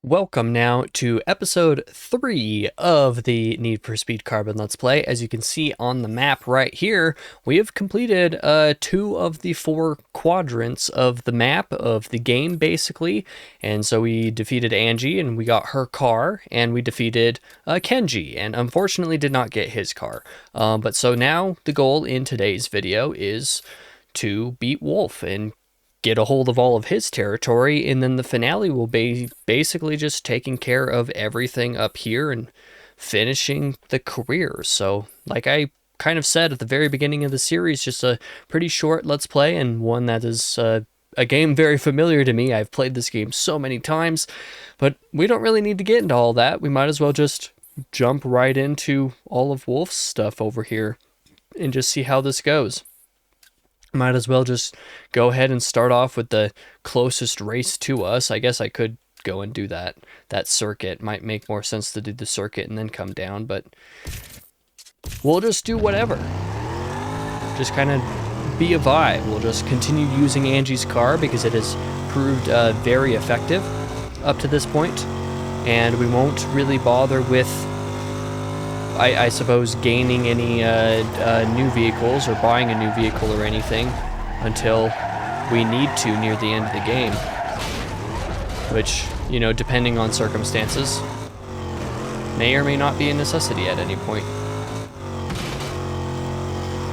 Welcome now to episode 3 of the Need for Speed Carbon Let's Play. As you can see on the map right here, we have completed 2 of the 4 quadrants of the map of the game, basically. And so we defeated Angie and we got her car, and we defeated Kenji, and unfortunately did not get his car. But so now the goal in today's video is to beat Wolf and get a hold of all of his territory, and then the finale will be basically just taking care of everything up here and finishing the career. So like I kind of said at the very beginning of the series, just a pretty short let's play, and one that is a game very familiar to me. I've played this game so many times, but we don't really need to get into all that. We might as well just jump right into all of Wolf's stuff over here and just see how this goes. Might as well just go ahead and start off with the closest race to us. I guess I could go and do that circuit. Might make more sense to do the circuit and then come down, but we'll just do whatever. Just kind of be a vibe. We'll just continue using Angie's car because it has proved very effective up to this point, and we won't really bother with I suppose gaining any new vehicles or buying a new vehicle or anything until we need to near the end of the game, which, you know, depending on circumstances, may or may not be a necessity at any point.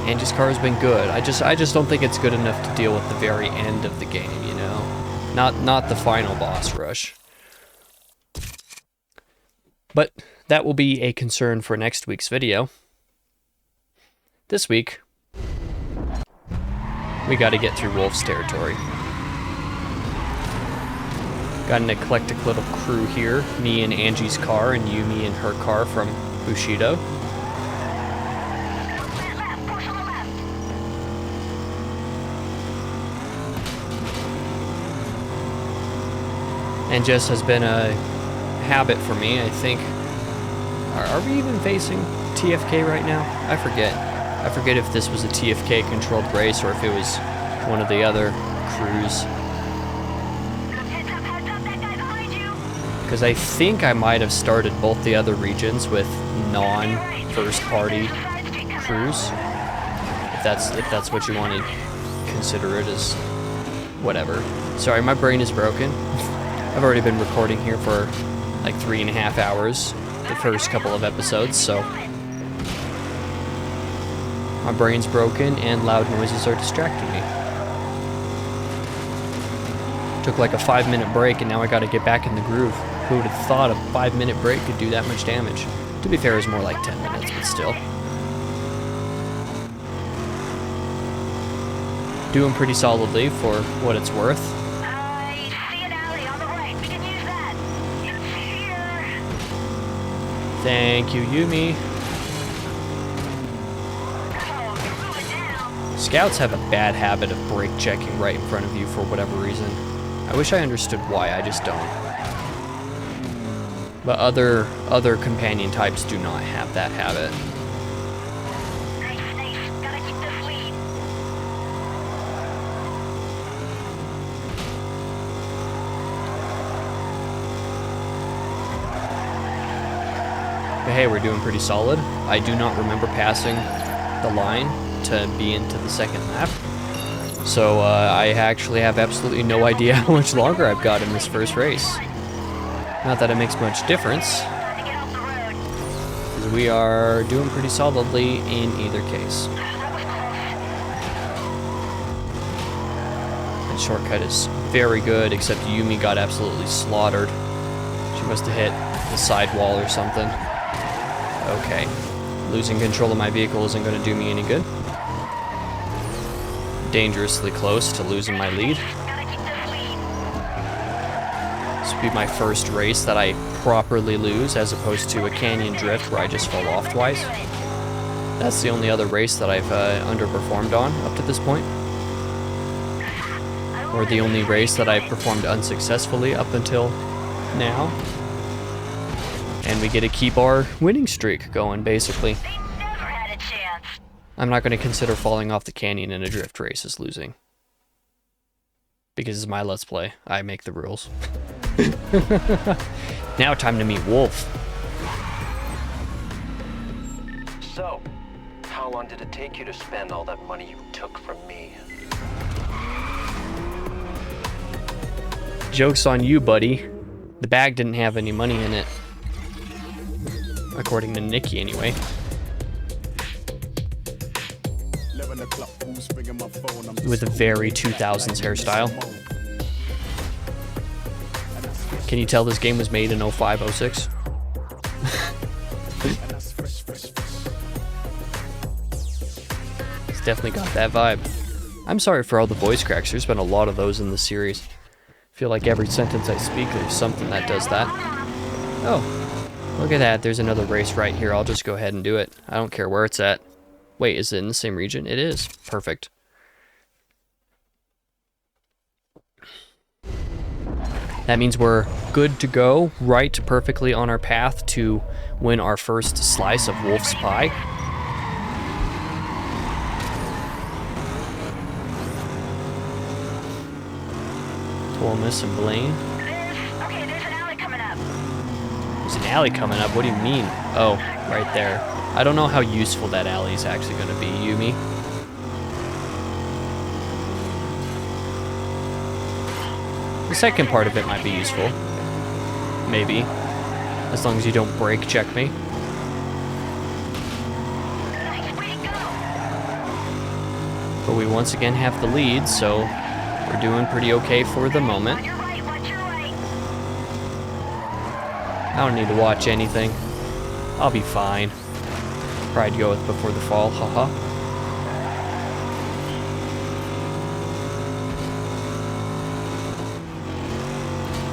Angie's car has been good. I just don't think it's good enough to deal with the very end of the game, you know? Not the final boss rush. But that will be a concern for next week's video. This week, we got to get through Wolf's territory. Got an eclectic little crew here. Me and Angie's car, and Yumi and her car from Bushido. And just has been a habit for me, I think. Are we even facing T.F.K right now? I forget if this was a T.F.K controlled race or if it was one of the other crews. Because I think I might have started both the other regions with non-first party crews. If that's what you want to consider it as, whatever. Sorry, my brain is broken. I've already been recording here for like 3.5 hours, the first couple of episodes, so my brain's broken and loud noises are distracting me. Took like a 5-minute break and now I gotta get back in the groove. Who would have thought a 5-minute break could do that much damage? To be fair, it was more like 10 minutes, but still. Doing pretty solidly for what it's worth. Thank you, Yumi. Scouts have a bad habit of brake checking right in front of you for whatever reason. I wish I understood why, I just don't. But other companion types do not have that habit. But hey, we're doing pretty solid. I do not remember passing the line to be into the second lap. So I actually have absolutely no idea how much longer I've got in this first race. Not that it makes much difference, because we are doing pretty solidly in either case. And shortcut is very good, except Yumi got absolutely slaughtered. She must have hit the sidewall or something. Okay, losing control of my vehicle isn't going to do me any good. Dangerously close to losing my lead. This will be my first race that I properly lose, as opposed to a canyon drift where I just fell off twice. That's the only other race that I've underperformed on up to this point. Or the only race that I performed unsuccessfully up until now. And we get to keep our winning streak going, basically. I'm not going to consider falling off the canyon in a drift race as losing. Because it's my Let's Play. I make the rules. Now time to meet Wolf. So, how long did it take you to spend all that money you took from me? Joke's on you, buddy. The bag didn't have any money in it. According to Nikki, anyway. With a very 2000s hairstyle. Can you tell this game was made in 05, 06? It's definitely got that vibe. I'm sorry for all the voice cracks. There's been a lot of those in the series. I feel like every sentence I speak, there's something that does that. Oh, look at that. There's another race right here. I'll just go ahead and do it. I don't care where it's at. Wait, is it in the same region? It is. Perfect. That means we're good to go, right perfectly on our path to win our first slice of Wolf's Pie. Thomas and Blaine. Okay, there's an alley coming up. There's an alley coming up? What do you mean? Oh, right there. I don't know how useful that alley is actually going to be, Yumi. The second part of it might be useful. Maybe. As long as you don't brake check me. But we once again have the lead, so we're doing pretty okay for the moment. I don't need to watch anything. I'll be fine. Pride goeth before the fall, haha.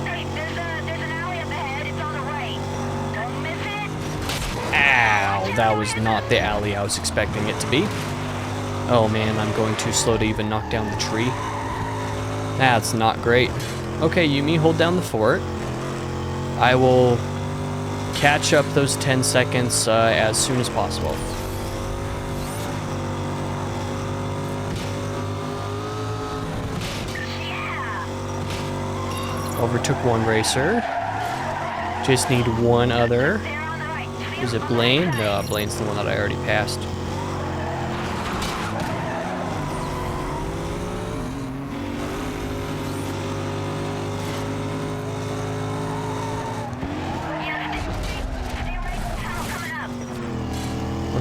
Hey, there's an alley up ahead. It's on the right. Don't miss it. Ow, that was not the alley I was expecting it to be. Oh man, I'm going too slow to even knock down the tree. That's not great. Okay, Yumi, hold down the fort. I will catch up those 10 seconds as soon as possible. Overtook one racer. Just need one other. Is it Blaine? No, Blaine's the one that I already passed.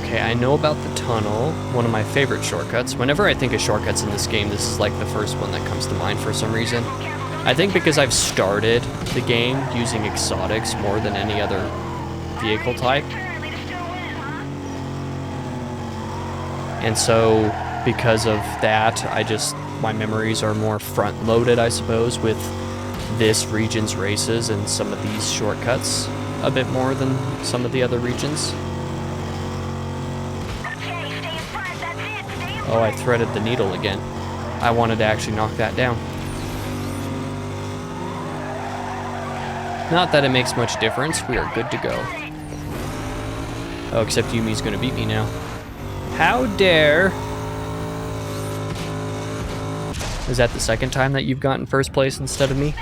Okay, I know about the tunnel, one of my favorite shortcuts. Whenever I think of shortcuts in this game, this is like the first one that comes to mind for some reason. I think because I've started the game using exotics more than any other vehicle type. And so, because of that, my memories are more front-loaded, I suppose, with this region's races and some of these shortcuts a bit more than some of the other regions. Oh, I threaded the needle again. I wanted to actually knock that down. Not that it makes much difference. We are good to go. Oh, except Yumi's gonna beat me now. How dare! Is that the second time that you've gotten first place instead of me?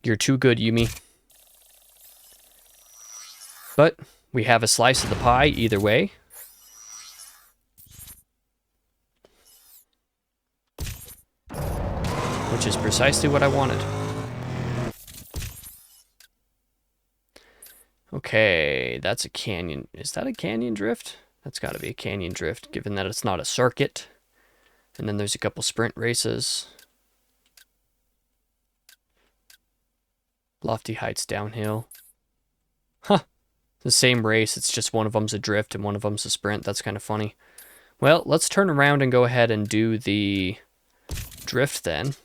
You're too good, Yumi. But we have a slice of the pie either way. Which is precisely what I wanted. Okay, that's a canyon. Is that a canyon drift? That's got to be a canyon drift, given that it's not a circuit. And then there's a couple sprint races. Lofty Heights downhill. Huh. The same race, it's just one of them's a drift and one of them's a sprint. That's kind of funny. Well, let's turn around and go ahead and do the drift then.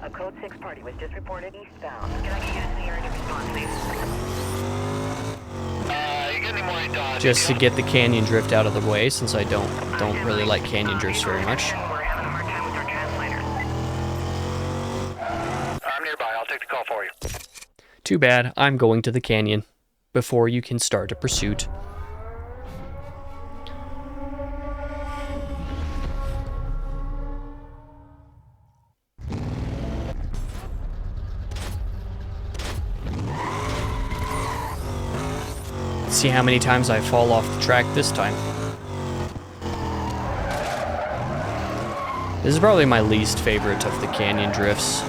A code 6 party was just reported eastbound. Can I get you to the area to respond, please? You get any more dodge? Just to get the canyon drift out of the way, since I don't really like canyon drifts very much. We're having a hard time with our translator. I'm nearby. I'll take the call for you. Too bad, I'm going to the canyon before you can start a pursuit. see how many times I fall off the track this time. This is probably my least favorite of the canyon drifts,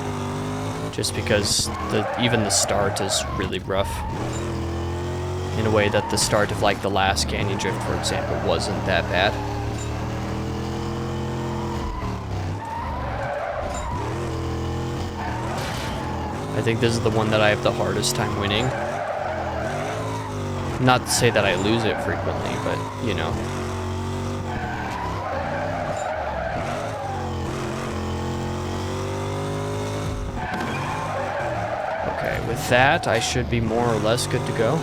just because even the start is really rough. In a way that the start of like the last canyon drift, for example, wasn't that bad. I think this is the one that I have the hardest time winning. Not to say that I lose it frequently, but you know. Okay, with that, I should be more or less good to go.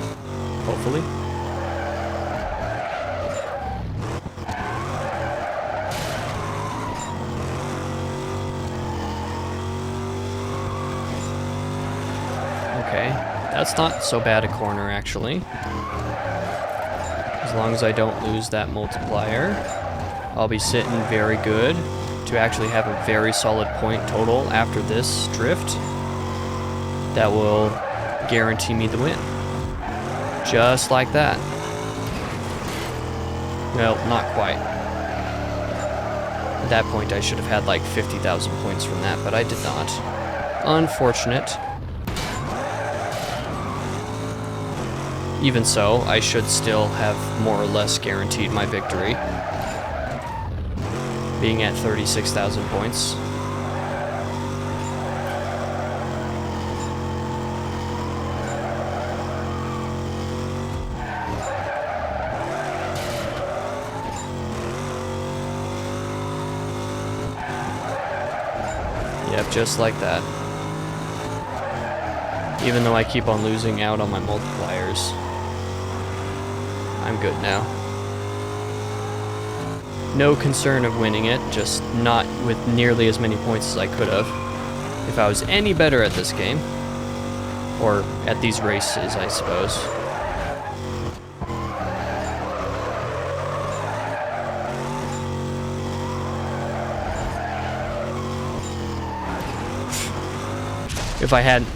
Hopefully. Okay, that's not so bad a corner actually. As long as I don't lose that multiplier, I'll be sitting very good to actually have a very solid point total after this drift. That will guarantee me the win. Just like that. Well, not quite. At that point, I should have had like 50,000 points from that, but I did not. Unfortunate. Even so, I should still have more or less guaranteed my victory. Being at 36,000 points. Yep, just like that. Even though I keep on losing out on my multipliers, I'm good now. No concern of winning it, just not with nearly as many points as I could have. If I was any better at this game, or at these races, I suppose. If I hadn't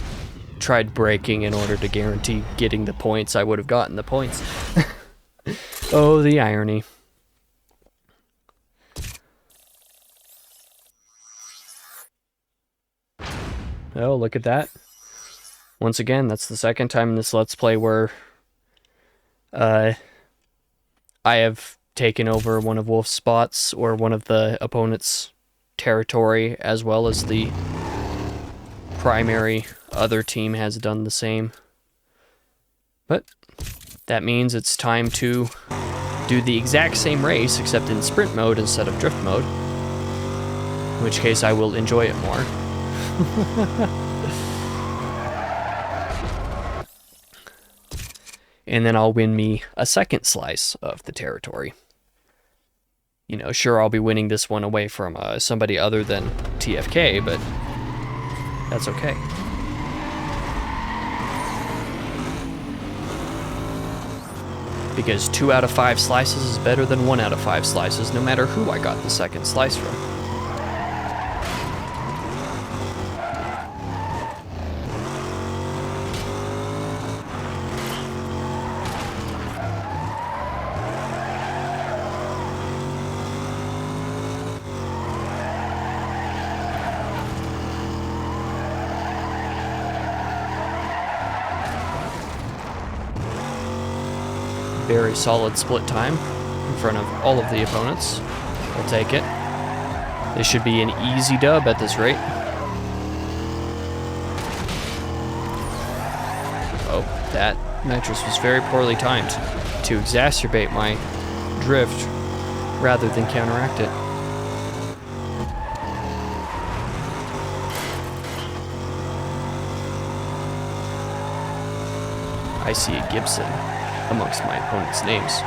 tried braking in order to guarantee getting the points, I would have gotten the points. Oh, the irony. Oh, look at that. Once again, that's the second time in this Let's Play where I have taken over one of Wolf's spots or one of the opponent's territory, as well as the primary other team has done the same. But that means it's time to do the exact same race, except in sprint mode instead of drift mode. In which case I will enjoy it more. And then I'll win me a second slice of the territory. You know, sure, I'll be winning this one away from somebody other than T.F.K, but that's okay. Because 2 out of 5 slices is better than 1 out of 5 slices, no matter who I got the second slice from. Very solid split time in front of all of the opponents. I'll take it. This should be an easy dub at this rate. Oh, that nitrous was very poorly timed to exacerbate my drift rather than counteract it. I see a Gibson amongst my opponent's names.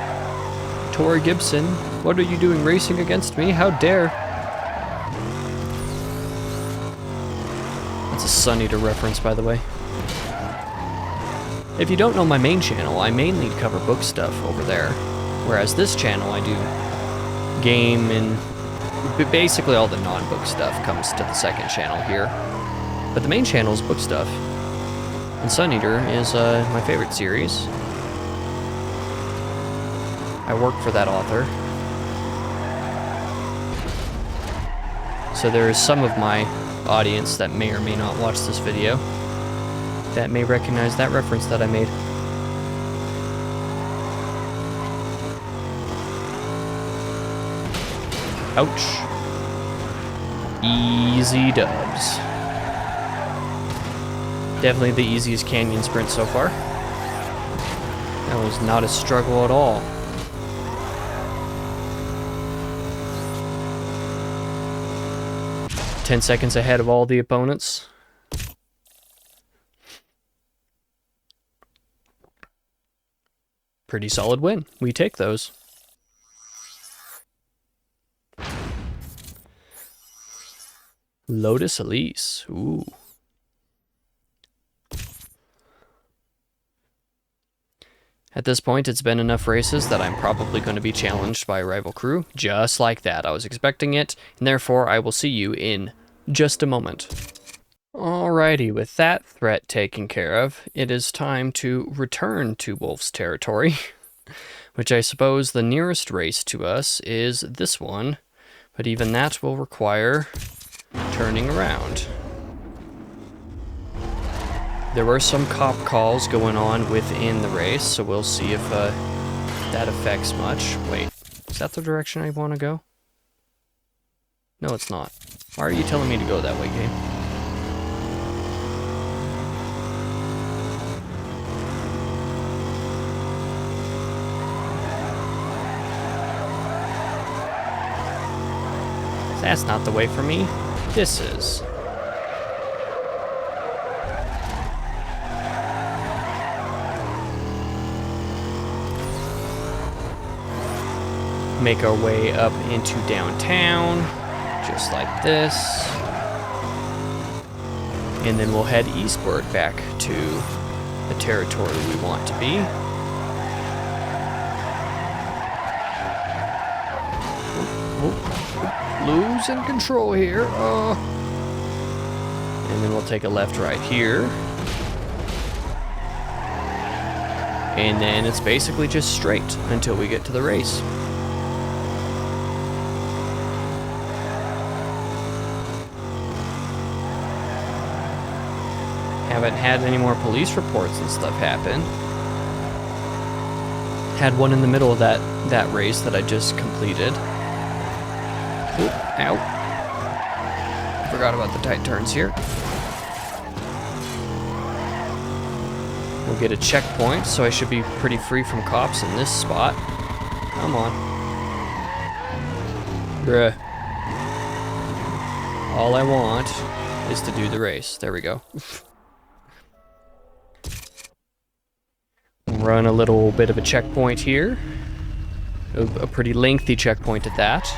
Tori Gibson, what are you doing racing against me? How dare! That's a Sun Eater reference, by the way. If you don't know my main channel, I mainly cover book stuff over there, whereas this channel I do game and basically all the non-book stuff comes to the second channel here. But the main channel is book stuff. And Sun Eater is my favorite series. I work for that author. So there is some of my audience that may or may not watch this video that may recognize that reference that I made. Ouch. Easy dubs. Definitely the easiest canyon sprint so far. That was not a struggle at all. "10 seconds ahead of all the opponents. Pretty solid win. We take those. Lotus Elise. Ooh. At this point, it's been enough races that I'm probably going to be challenged by a rival crew. Just like that. I was expecting it, and therefore I will see you in just a moment. Alrighty, with that threat taken care of, it is time to return to Wolf's territory, which I suppose the nearest race to us is this one, but even that will require turning around. There were some cop calls going on within the race, so we'll see if that affects much. Wait, is that the direction I want to go? No, it's not. Why are you telling me to go that way, game? That's not the way for me. This is. Make our way up into downtown, just like this. And then we'll head eastward back to the territory we want to be. Losing control here. And then we'll take a left right here. And then it's basically just straight until we get to the race. Haven't had any more police reports and stuff happen. Had one in the middle of that race that I just completed. Oop, ow. Forgot about the tight turns here. We'll get a checkpoint, so I should be pretty free from cops in this spot. Come on. Bruh. All I want is to do the race. There we go. Run a little bit of a checkpoint here. A pretty lengthy checkpoint at that.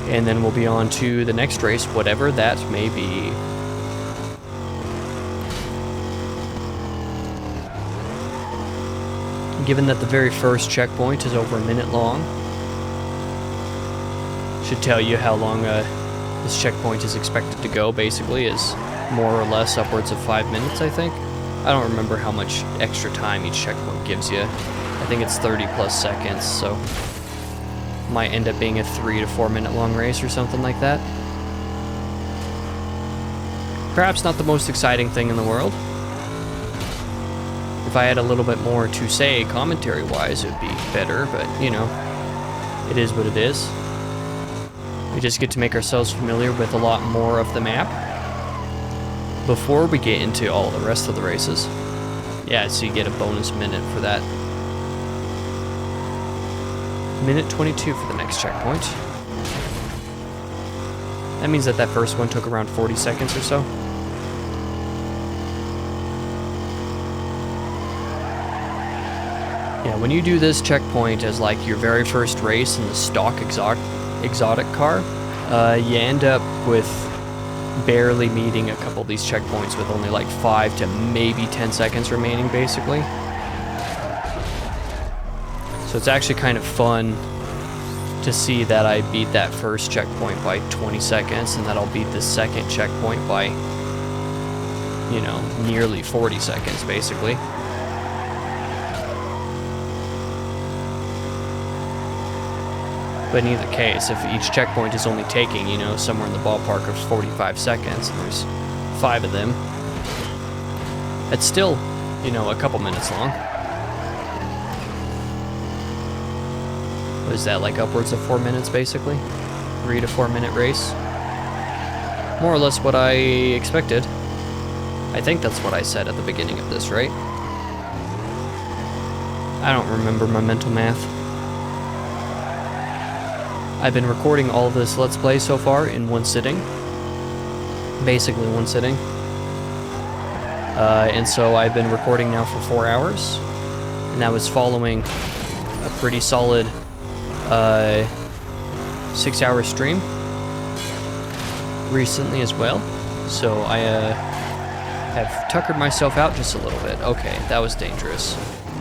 And then we'll be on to the next race, whatever that may be. Given that the very first checkpoint is over a minute long, should tell you how long this checkpoint is expected to go, basically, is more or less upwards of 5 minutes, I think. I don't remember how much extra time each checkpoint gives you. I think it's 30 plus seconds, so might end up being a 3 to 4 minute long race or something like that. Perhaps not the most exciting thing in the world. If I had a little bit more to say commentary-wise, it would be better, but, you know, it is what it is. We just get to make ourselves familiar with a lot more of the map before we get into all the rest of the races. Yeah, so you get a bonus minute for that. Minute 22 for the next checkpoint. That means that first one took around 40 seconds or so. Yeah, when you do this checkpoint as like your very first race in the stock exotic car, you end up with barely meeting a couple of these checkpoints with only like 5 to maybe 10 seconds remaining, basically. So it's actually kind of fun to see that I beat that first checkpoint by 20 seconds and that I'll beat the second checkpoint by, you know, nearly 40 seconds, basically. But in either case, if each checkpoint is only taking, you know, somewhere in the ballpark of 45 seconds, and there's 5 of them, it's still, you know, a couple minutes long. What is that, like upwards of 4 minutes, basically? 3 to 4 minute race. More or less what I expected. I think that's what I said at the beginning of this, right? I don't remember my mental math. I've been recording all of this Let's Play so far in one sitting. Basically one sitting. And so I've been recording now for 4 hours. And that was following a pretty solid 6-hour stream recently as well. So I have tuckered myself out just a little bit. Okay, that was dangerous.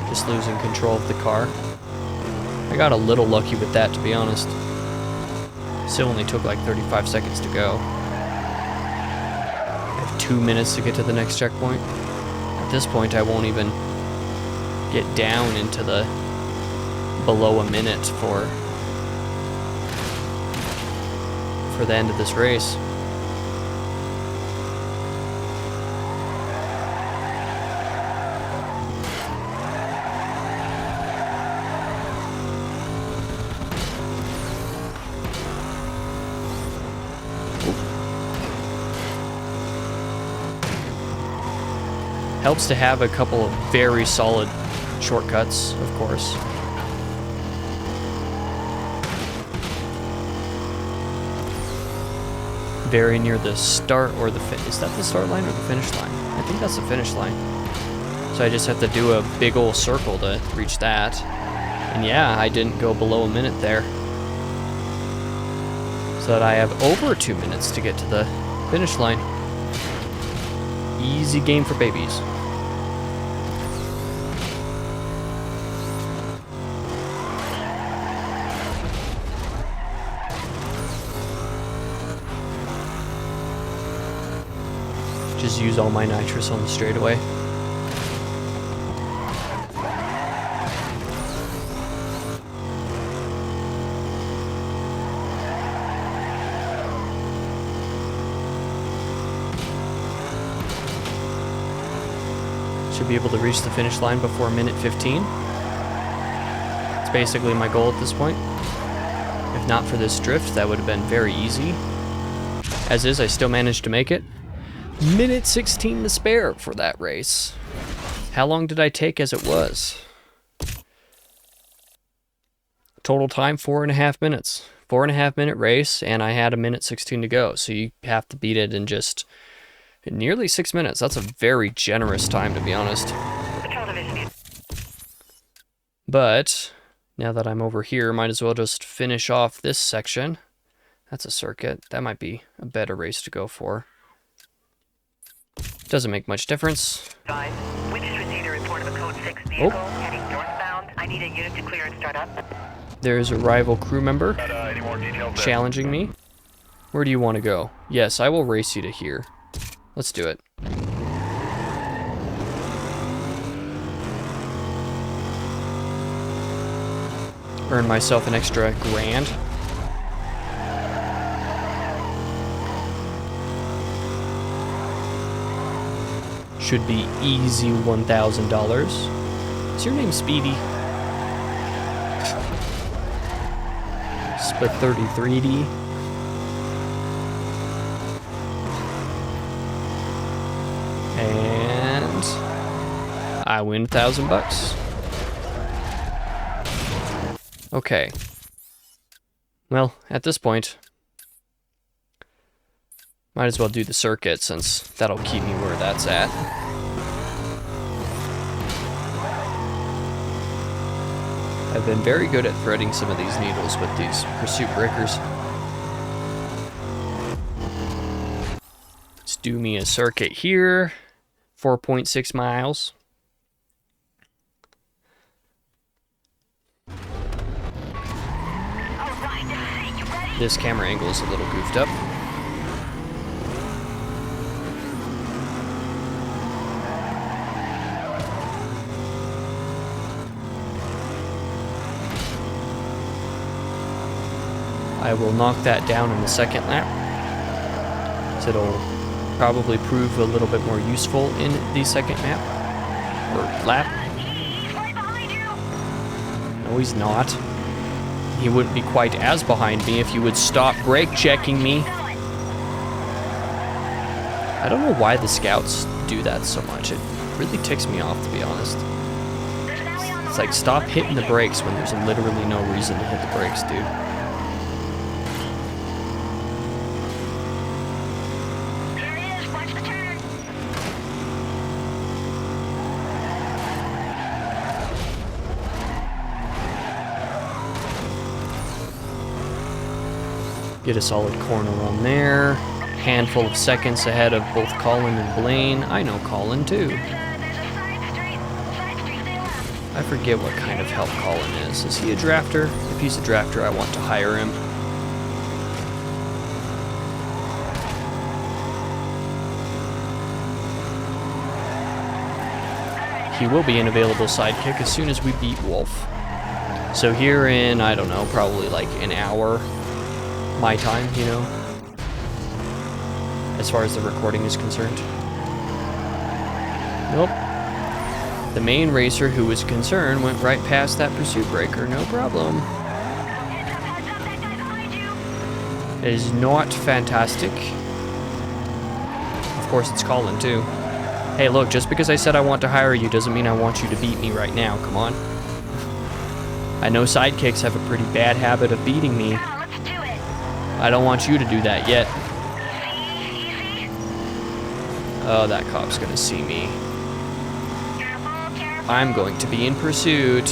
Just losing control of the car. I got a little lucky with that, to be honest. Still only took like 35 seconds to go. I have 2 minutes to get to the next checkpoint. At this point, I won't even get down into the below a minute for the end of this race. Helps to have a couple of very solid shortcuts, of course. Very near the start or the is that the start line or the finish line? I think that's the finish line. So I just have to do a big old circle to reach that. And yeah, I didn't go below a minute there. So that I have over 2 minutes to get to the finish line. Easy game for babies. Just use all my nitrous on the straightaway. Should be able to reach the finish line before minute 15. It's basically my goal at this point. If not for this drift, that would have been very easy. As is, I still managed to make it. Minute 16 to spare for that race. How long did I take as it was? Total time, 4.5 minutes. 4.5 minute race, and I had a minute 16 to go. So you have to beat it in just nearly 6 minutes. That's a very generous time, to be honest. Patrol division. But now that I'm over here, might as well just finish off this section. That's a circuit. That might be a better race to go for. Doesn't make much difference. Five. Witness received a report of a code 6 vehicle heading northbound. I need a unit to clear and start up. There's a rival crew member challenging me. Where do you want to go? Yes, I will race you to here. Let's do it. Earn myself an extra grand. Should be easy $1,000. Is your name Speedy? Split 33D. And I win $1,000. Okay. Well, at this point, might as well do the circuit since that'll keep me where that's at. I've been very good at threading some of these needles with these pursuit breakers. Let's do me a circuit here. 4.6 miles. This camera angle is a little goofed up. I will knock that down in the second lap. So it'll probably prove a little bit more useful in the second map. Or lap. He's right behind you. No, he's not. He wouldn't be quite as behind me if you would stop brake checking me. Going. I don't know why the scouts do that so much. It really ticks me off, to be honest. There's an alley on the It's like, stop hitting the brakes when there's literally no reason to hit the brakes, dude. Here it is. Watch the turn. Get a solid corner on there. Handful of seconds ahead of both Colin and Blaine. I know Colin, too. There's a side street. Side street, stay left. I forget what kind of help Colin is. Is he a drafter? If he's a drafter, I want to hire him. He will be an available sidekick as soon as we beat Wolf. So here in, I don't know, probably like an hour, my time, you know, as far as the recording is concerned. Nope. The main racer who was concerned went right past that pursuit breaker, no problem. Heads up, that guy behind you. It is not fantastic. Of course, it's Colin, too. Hey, look, just because I said I want to hire you doesn't mean I want you to beat me right now. Come on. I know sidekicks have a pretty bad habit of beating me. Come on, let's do it. I don't want you to do that yet. Easy, easy. Oh, that cop's gonna see me. Careful, careful. I'm going to be in pursuit.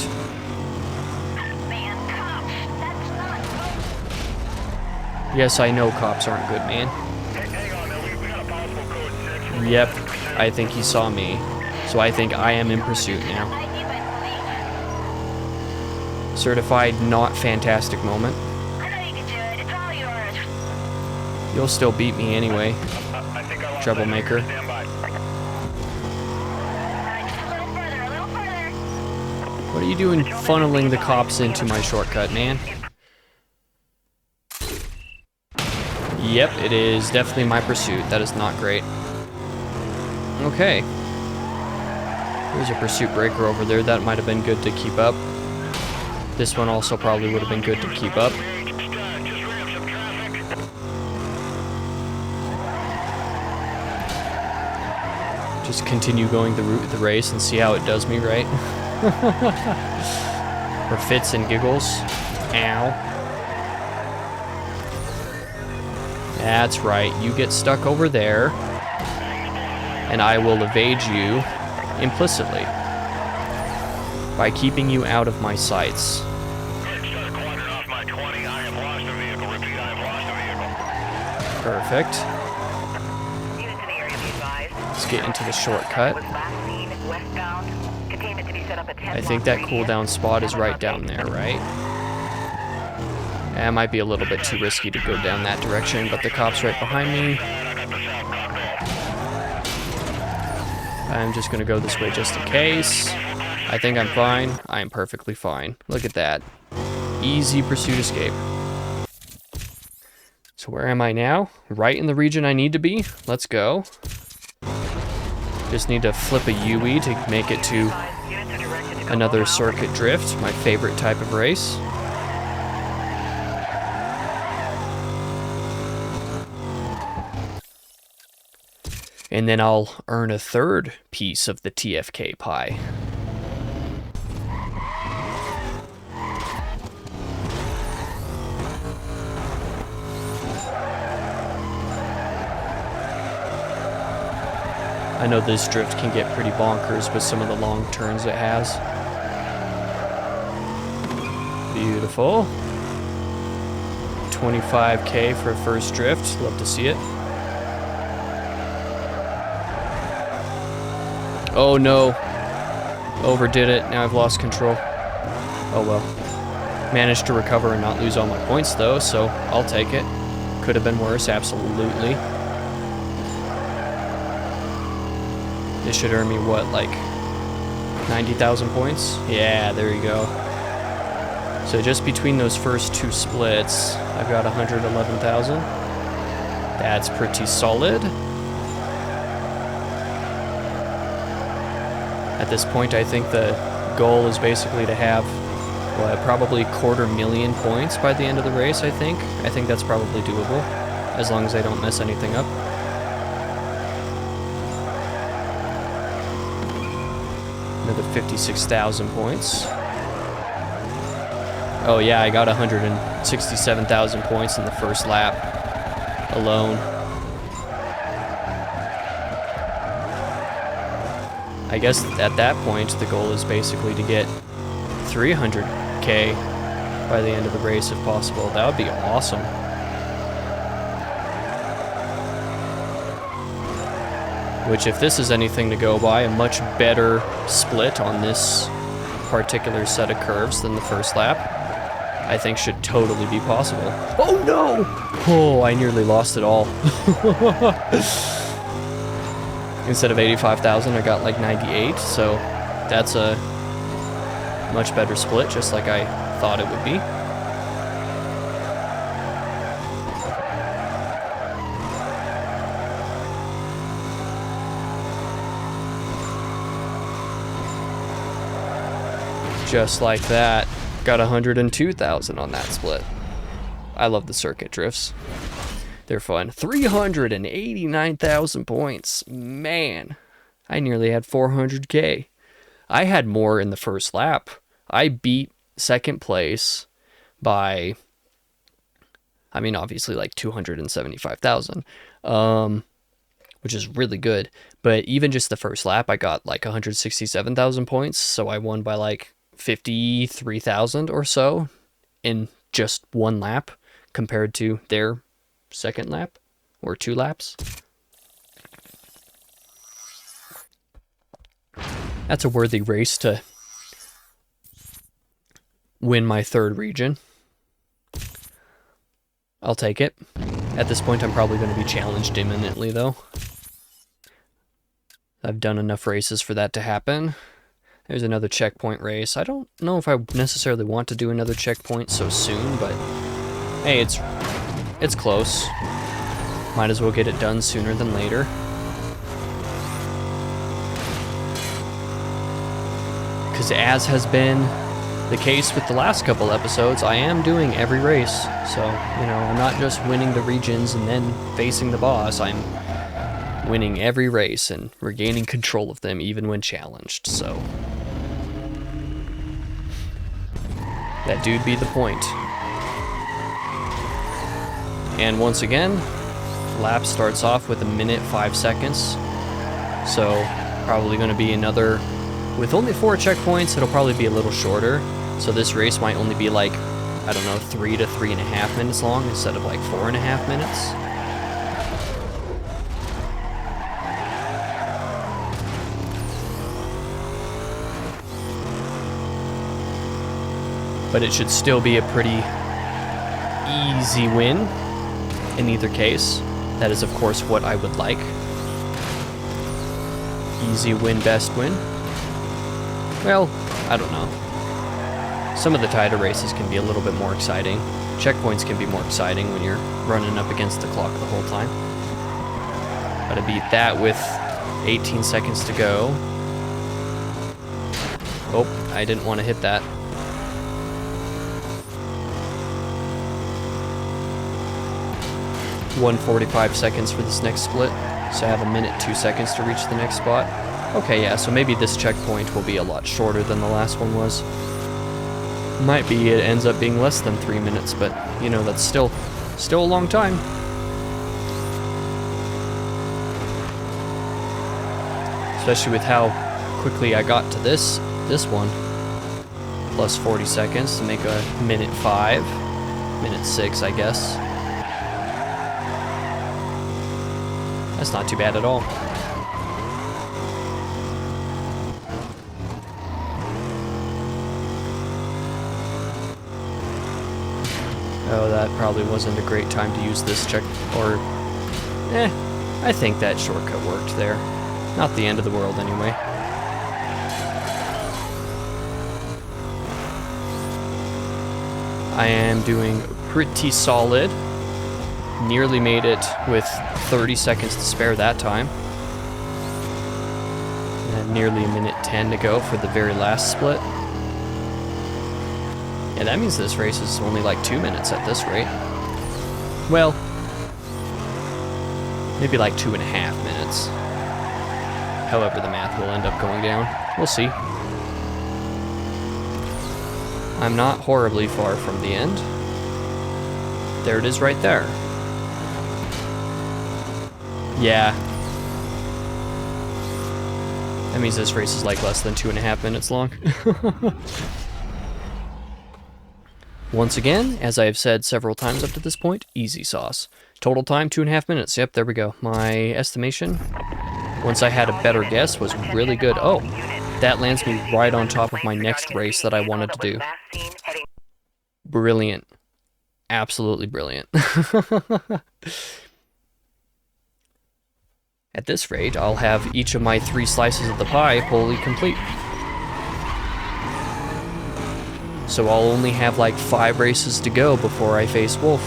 Man, cops. That's not. Yes, I know cops aren't good, man. Hang on, man. We got a possible code 6. Yep, I think he saw me. So I think I am in pursuit now. I knew it, please. Certified not fantastic moment. I know you can do it. It's all yours. You'll still beat me anyway. I think I lost Troublemaker. Stand by. All right, just a little further, a little further. What are you doing funneling the cops into my shortcut, man? Yep, it is definitely my pursuit. That is not great. Okay. There's a pursuit breaker over there. That might have been good to keep up. This one also probably would have been good to keep up. Just ran some traffic. Just continue going the route of the race and see how it does me, right? For fits and giggles. Ow. That's right. You get stuck over there, and I will evade you implicitly by keeping you out of my sights. Just a quadrant off my 20. I have lost a vehicle. Repeat, I have lost a vehicle. Perfect. Units in the area, be advised. Let's get into the shortcut. Was last seen westbound. Containment to be set up at 10 I think that block radius. cooldown spot is right down there, right? That might be a little bit too risky to go down that direction, but the cop's right behind me. I'm just gonna go this way just in case. I think I'm fine. I am perfectly fine. Look at that. Easy pursuit escape. So where am I now? Right in the region I need to be. Let's go. Just need to flip a UE to make it to Units are directed to go another south. circuit drift, my favorite type of race. And then I'll earn a third piece of the T.F.K pie. I know this drift can get pretty bonkers with some of the long turns it has. Beautiful. 25K for a first drift. Love to see it. Oh no. Overdid it. Now I've lost control. Oh well. Managed to recover and not lose all my points though, so I'll take it. Could have been worse, absolutely. This should earn me what, like 90,000 points? Yeah, there you go. So just between those first two splits, I've got 111,000. That's pretty solid. At this point, I think the goal is basically to have, what, probably 250,000 points by the end of the race, I think. I think that's probably doable, as long as I don't mess anything up. Another 56,000 points. Oh yeah, I got 167,000 points in the first lap alone. I guess at that point, the goal is basically to get 300K by the end of the race if possible. That would be awesome. Which, if this is anything to go by, a much better split on this particular set of curves than the first lap, I think should totally be possible. Oh no! Oh, I nearly lost it all. Instead of 85,000, I got like 98, so that's a much better split, just like I thought it would be. Just like that, got 102,000 on that split. I love the circuit drifts. They're fun. 389,000 points. Man, I nearly had 400K. I had more in the first lap. I beat second place by, I mean, obviously like 275,000, which is really good. But even just the first lap, I got like 167,000 points. So I won by like 53,000 or so in just one lap compared to their second lap or 2 laps. That's a worthy race to win my 3rd region. I'll take it. At this point, I'm probably going to be challenged imminently, though. I've done enough races for that to happen. There's another checkpoint race. I don't know if I necessarily want to do another checkpoint so soon, but hey, it's close. Might as well get it done sooner than later. Because as has been the case with the last couple episodes, I am doing every race. So, you know, I'm not just winning the regions and then facing the boss. I'm winning every race and regaining control of them even when challenged. So that dude be the point. And once again, lap starts off with 1 minute 5 seconds. So probably going to be another, with only 4 checkpoints, it'll probably be a little shorter. So this race might only be like, I don't know, 3 to 3.5 minutes long instead of like 4.5 minutes. But it should still be a pretty easy win in either case. That is, of course, what I would like. Easy win, best win. Well, I don't know. Some of the tighter races can be a little bit more exciting. Checkpoints can be more exciting when you're running up against the clock the whole time. Gotta beat that with 18 seconds to go. Oh, I didn't want to hit that. 1:45 seconds for this next split, so I have 1 minute 2 seconds to reach the next spot. Okay, yeah, so maybe this checkpoint will be a lot shorter than the last one was. Might be it ends up being less than 3 minutes, but you know, that's still a long time. Especially with how quickly I got to this one. Plus 40 seconds to make a 1 minute 5, 1 minute 6, I guess. That's not too bad at all. Oh, that probably wasn't a great time to use this check, or... I think that shortcut worked there. Not the end of the world, anyway. I am doing pretty solid. Nearly made it with 30 seconds to spare that time. And nearly a minute 10 to go for the very last split. Yeah, that means this race is only like 2 minutes at this rate. Well, maybe like 2.5 minutes. However the math will end up going down. We'll see. I'm not horribly far from the end. There it is right there. Yeah. That means this race is like less than 2.5 minutes long. Once again, as I have said several times up to this point, easy sauce. Total time, 2.5 minutes. Yep, there we go. My estimation, once I had a better guess, was really good. Oh, that lands me right on top of my next race that I wanted to do. Brilliant. Absolutely brilliant. At this rate, I'll have each of my 3 slices of the pie wholly complete. So I'll only have like 5 races to go before I face Wolf.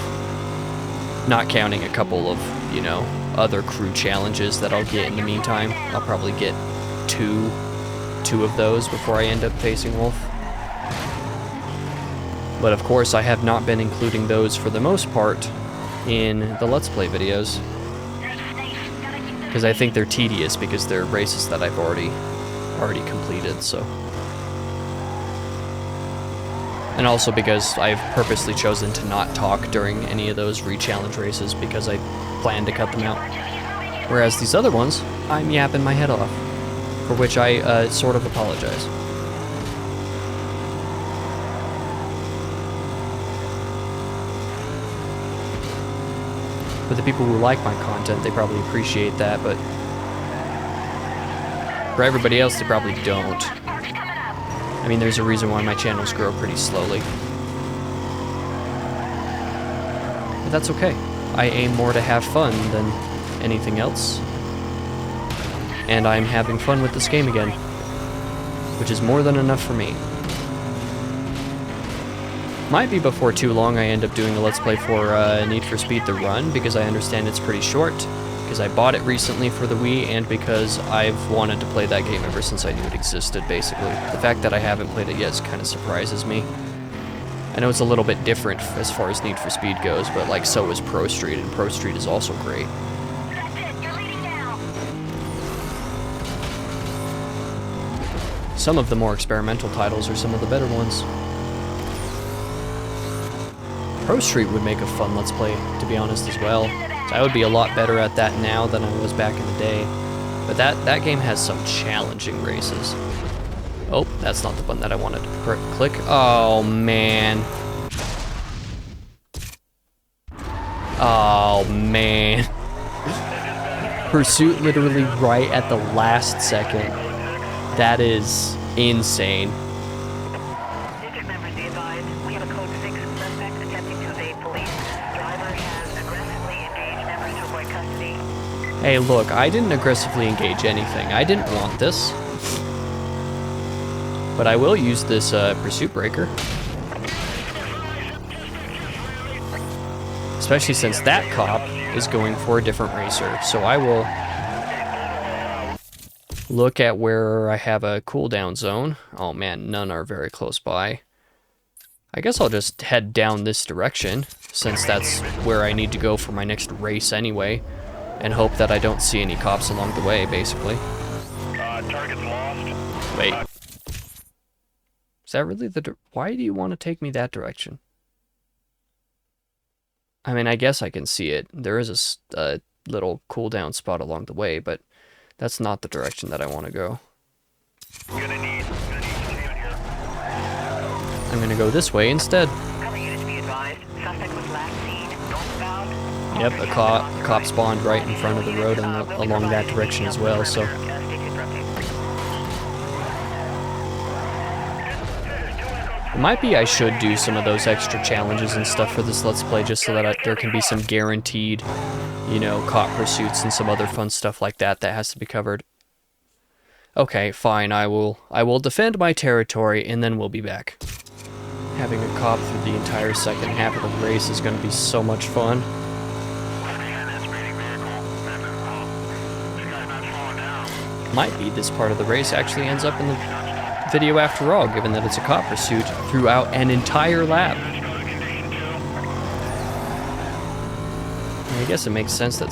Not counting a couple of, you know, other crew challenges that I'll get in the meantime. I'll probably get two of those before I end up facing Wolf. But of course, I have not been including those for the most part in the Let's Play videos. Because I think they're tedious because they're races that I've already completed, so. And also because I've purposely chosen to not talk during any of those re-challenge races because I plan to cut them out. Whereas these other ones, I'm yapping my head off, for which I sort of apologize. For the people who like my content, they probably appreciate that, but for everybody else, they probably don't. I mean, there's a reason why my channels grow pretty slowly. But that's okay. I aim more to have fun than anything else. And I'm having fun with this game again, which is more than enough for me. Might be before too long I end up doing a Let's Play for Need for Speed The Run, because I understand it's pretty short, because I bought it recently for the Wii, and because I've wanted to play that game ever since I knew it existed, basically. The fact that I haven't played it yet kind of surprises me. I know it's a little bit different as far as Need for Speed goes, but like so is Pro Street, and Pro Street is also great. Some of the more experimental titles are some of the better ones. Pro Street would make a fun Let's Play, to be honest, as well. So I would be a lot better at that now than I was back in the day. But that game has some challenging races. Oh, that's not the button that I wanted to click. Oh, man. Oh, man. Pursuit literally right at the last second. That is insane. District members be advised, we have a code 6 suspect attempting to evade police. Driver has aggressively engaged members to avoid custody. Hey, look, I didn't aggressively engage anything. I didn't want this. But I will use this pursuit breaker. Especially since that cop is going for a different racer. So I will look at where I have a cooldown zone. Oh man, none are very close by. I guess I'll just head down this direction, since that's where I need to go for my next race anyway, and hope that I don't see any cops along the way, basically. Target's lost. Wait. Is that really the... Why do you want to take me that direction? I mean, I guess I can see it. There is a little cooldown spot along the way, but that's not the direction that I want to go. Gonna need command here. I'm gonna go this way instead. Cover units be advised, suspect was last seen northbound. Yep, a cop spawned right in front of the road and along that direction as well, so... It might be I should do some of those extra challenges and stuff for this Let's Play just so that there can be some guaranteed, you know, cop pursuits and some other fun stuff like that that has to be covered. Okay, fine, I will defend my territory and then we'll be back. Having a cop through the entire second half of the race is going to be so much fun. Might be this part of the race actually ends up in the video after all, given that it's a cop pursuit throughout an entire lap. I guess it makes sense that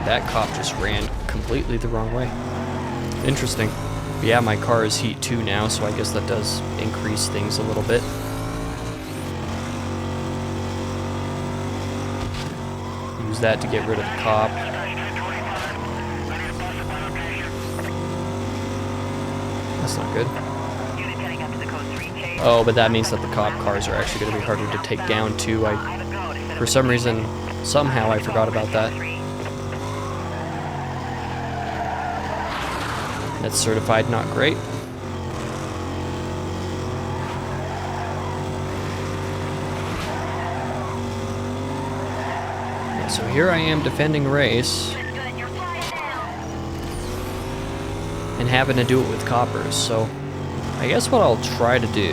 that cop just ran completely the wrong way. Interesting. But yeah, my car is heat 2 now, so I guess that does increase things a little bit. Use that to get rid of the cop. That's not good. Oh, but that means that the cop cars are actually going to be harder to take down too. For some reason, somehow I forgot about that. That's certified not great. Yeah, so here I am defending race. And having to do it with coppers, so I guess what I'll try to do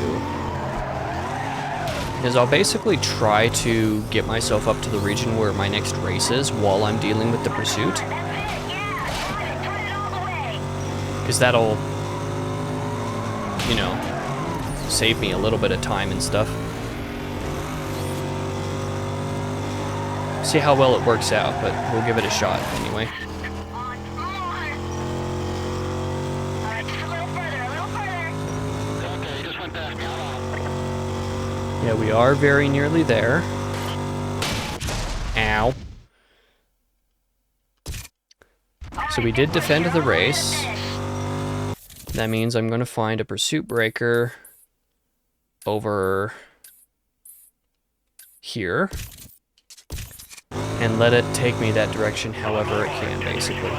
is I'll basically try to get myself up to the region where my next race is while I'm dealing with the pursuit. Because that'll, you know, save me a little bit of time and stuff. See how well it works out, but we'll give it a shot anyway. Yeah, we are very nearly there. Ow. So we did defend the race. That means I'm going to find a pursuit breaker over here and let it take me that direction however it can, basically.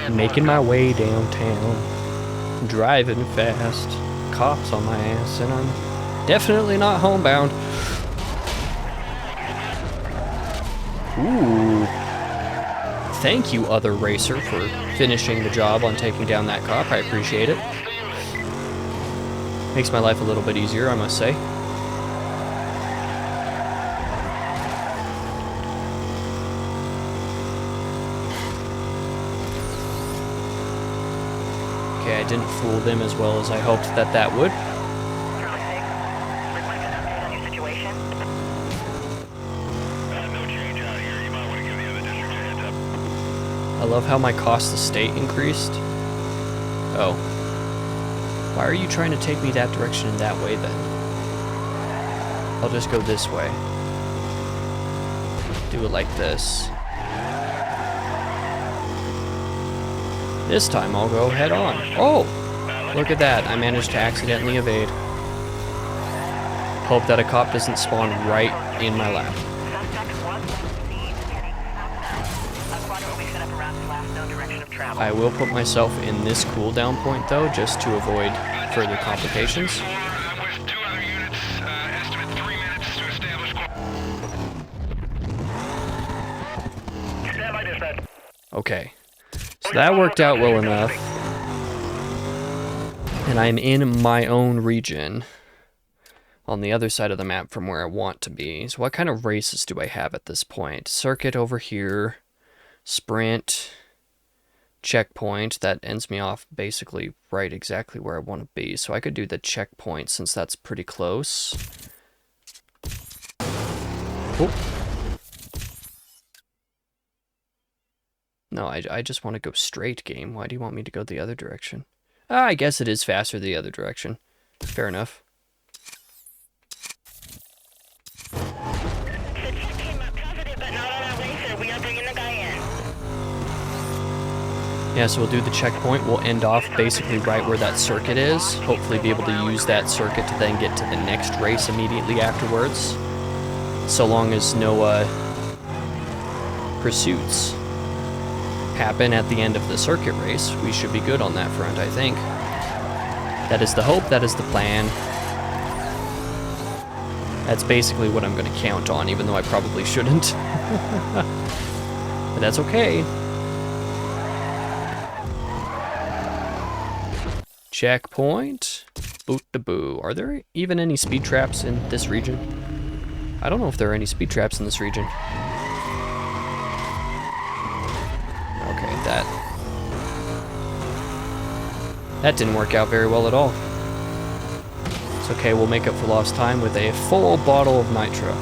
Making my way downtown, driving fast, cops on my ass, and I'm definitely not homebound. Ooh. Thank you, other racer, for finishing the job on taking down that cop. I appreciate it. Makes my life a little bit easier, I must say. Okay, I didn't fool them as well as I hoped that would. I love how my cost to state increased. Oh. Why are you trying to take me that direction in that way then? I'll just go this way. Do it like this. This time I'll go head on. Oh! Look at that. I managed to accidentally evade. Hope that a cop doesn't spawn right in my lap. I will put myself in this cooldown point though, just to avoid further complications. Okay. So that worked out well enough. And I'm in my own region on the other side of the map from where I want to be. So what kind of races do I have at this point? Circuit over here, sprint, checkpoint. That ends me off basically right exactly where I want to be. So I could do the checkpoint since that's pretty close. Oh. No, I just want to go straight, game. Why do you want me to go the other direction? Ah, I guess it is faster the other direction. Fair enough. Yeah, so we'll do the checkpoint. We'll end off basically right where that circuit is. Hopefully be able to use that circuit to then get to the next race immediately afterwards. So long as no pursuits happen at the end of the circuit race, we should be good on that front, I think. That is the hope, that is the plan. That's basically what I'm going to count on, even though I probably shouldn't. But that's okay. Checkpoint. Boot da boo. Are there even any speed traps in this region? I don't know if there are any speed traps in this region. Okay, that didn't work out very well at all. It's okay, we'll make up for lost time with a full bottle of nitro.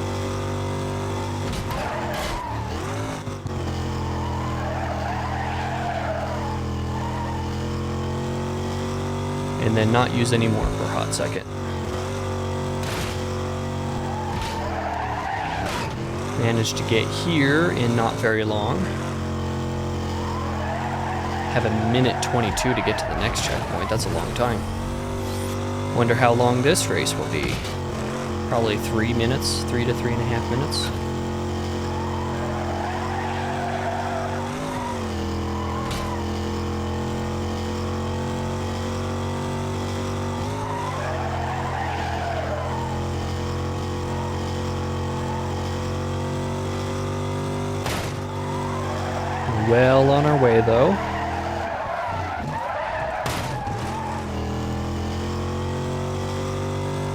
And then not use any more for a hot second. Managed to get here in not very long. Have a minute 22 to get to the next checkpoint. That's a long time. Wonder how long this race will be. Probably 3 minutes, 3 to 3.5 minutes. Well on our way, though.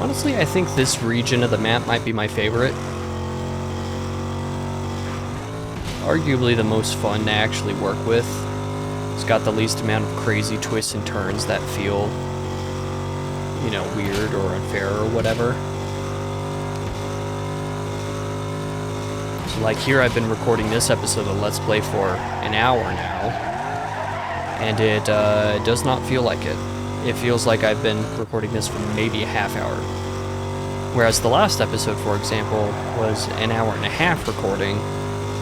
Honestly, I think this region of the map might be my favorite. Arguably the most fun to actually work with. It's got the least amount of crazy twists and turns that feel, you know, weird or unfair or whatever. So like here I've been recording this episode of Let's Play for an hour now, and it does not feel like it. It feels like I've been recording this for maybe a half hour. Whereas the last episode, for example, was an hour and a half recording,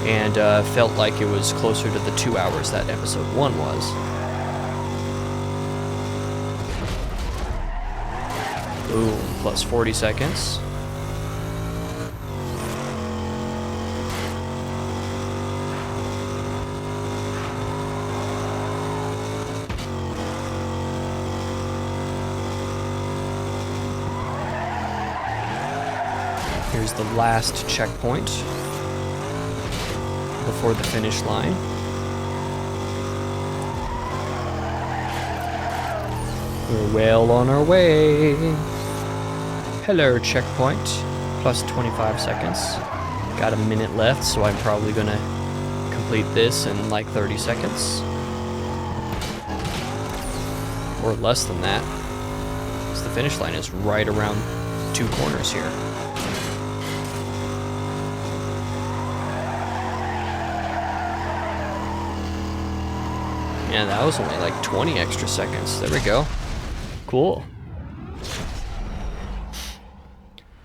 and felt like it was closer to the 2 hours that episode 1 was. Boom, plus 40 seconds. Here's the last checkpoint before the finish line. We're well on our way. Hello, checkpoint. Plus 25 seconds. Got a minute left, so I'm probably gonna complete this in like 30 seconds. Or less than that. Because the finish line is right around 2 corners here. Yeah, that was only like 20 extra seconds. There we go. Cool.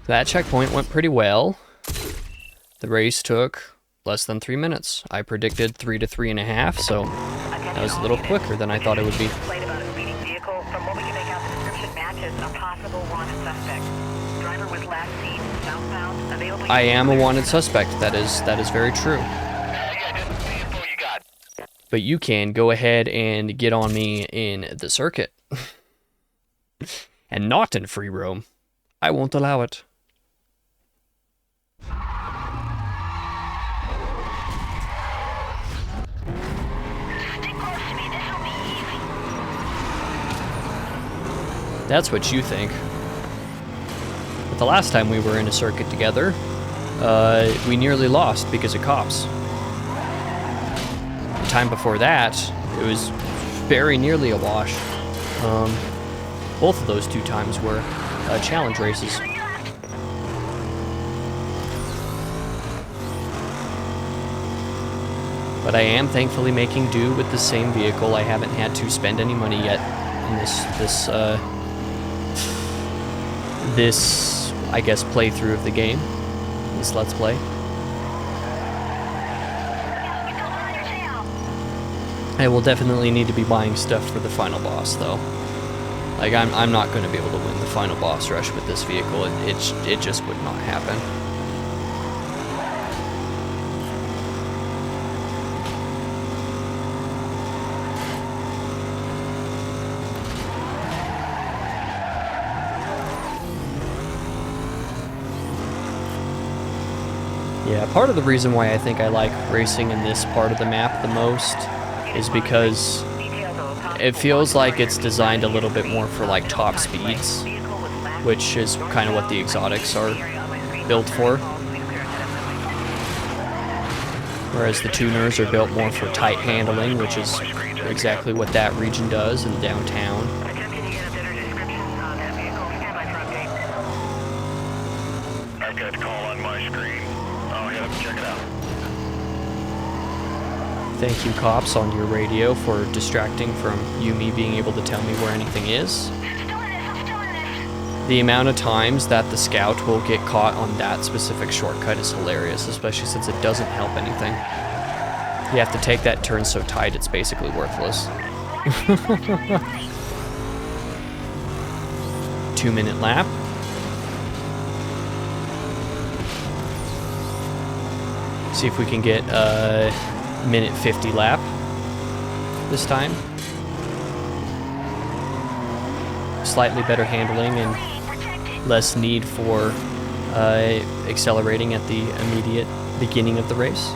That checkpoint went pretty well. The race took less than 3 minutes. I predicted 3 to 3.5, so that was a little quicker than I thought it would be. Complaint about a speeding vehicle. From what we can make out, the description matches a possible wanted suspect. Driver was last seen southbound, available. I am a wanted suspect. That is very true. But you can go ahead and get on me in the circuit. And not in free roam. I won't allow it. Stick close to me. This'll be easy. That's what you think. But the last time we were in a circuit together, we nearly lost because of cops. The time before that, it was very nearly a wash. Both of those 2 times were challenge races. But I am thankfully making do with the same vehicle. I haven't had to spend any money yet in this I guess playthrough of the game. This Let's Play. I will definitely need to be buying stuff for the final boss, though. Like, I'm not going to be able to win the final boss rush with this vehicle. It just would not happen. Yeah, part of the reason why I think I like racing in this part of the map the most is because it feels like it's designed a little bit more for like top speeds, which is kind of what the exotics are built for. Whereas the tuners are built more for tight handling, which is exactly what that region does in downtown. I've got a call on my screen. I'll head up and check it out. Thank you, cops, on your radio for distracting from me being able to tell me where anything is. The amount of times that the scout will get caught on that specific shortcut is hilarious, especially since it doesn't help anything. You have to take that turn so tight it's basically worthless. 2-minute lap. See if we can get a minute 50 lap this time. Slightly better handling and less need for accelerating at the immediate beginning of the race.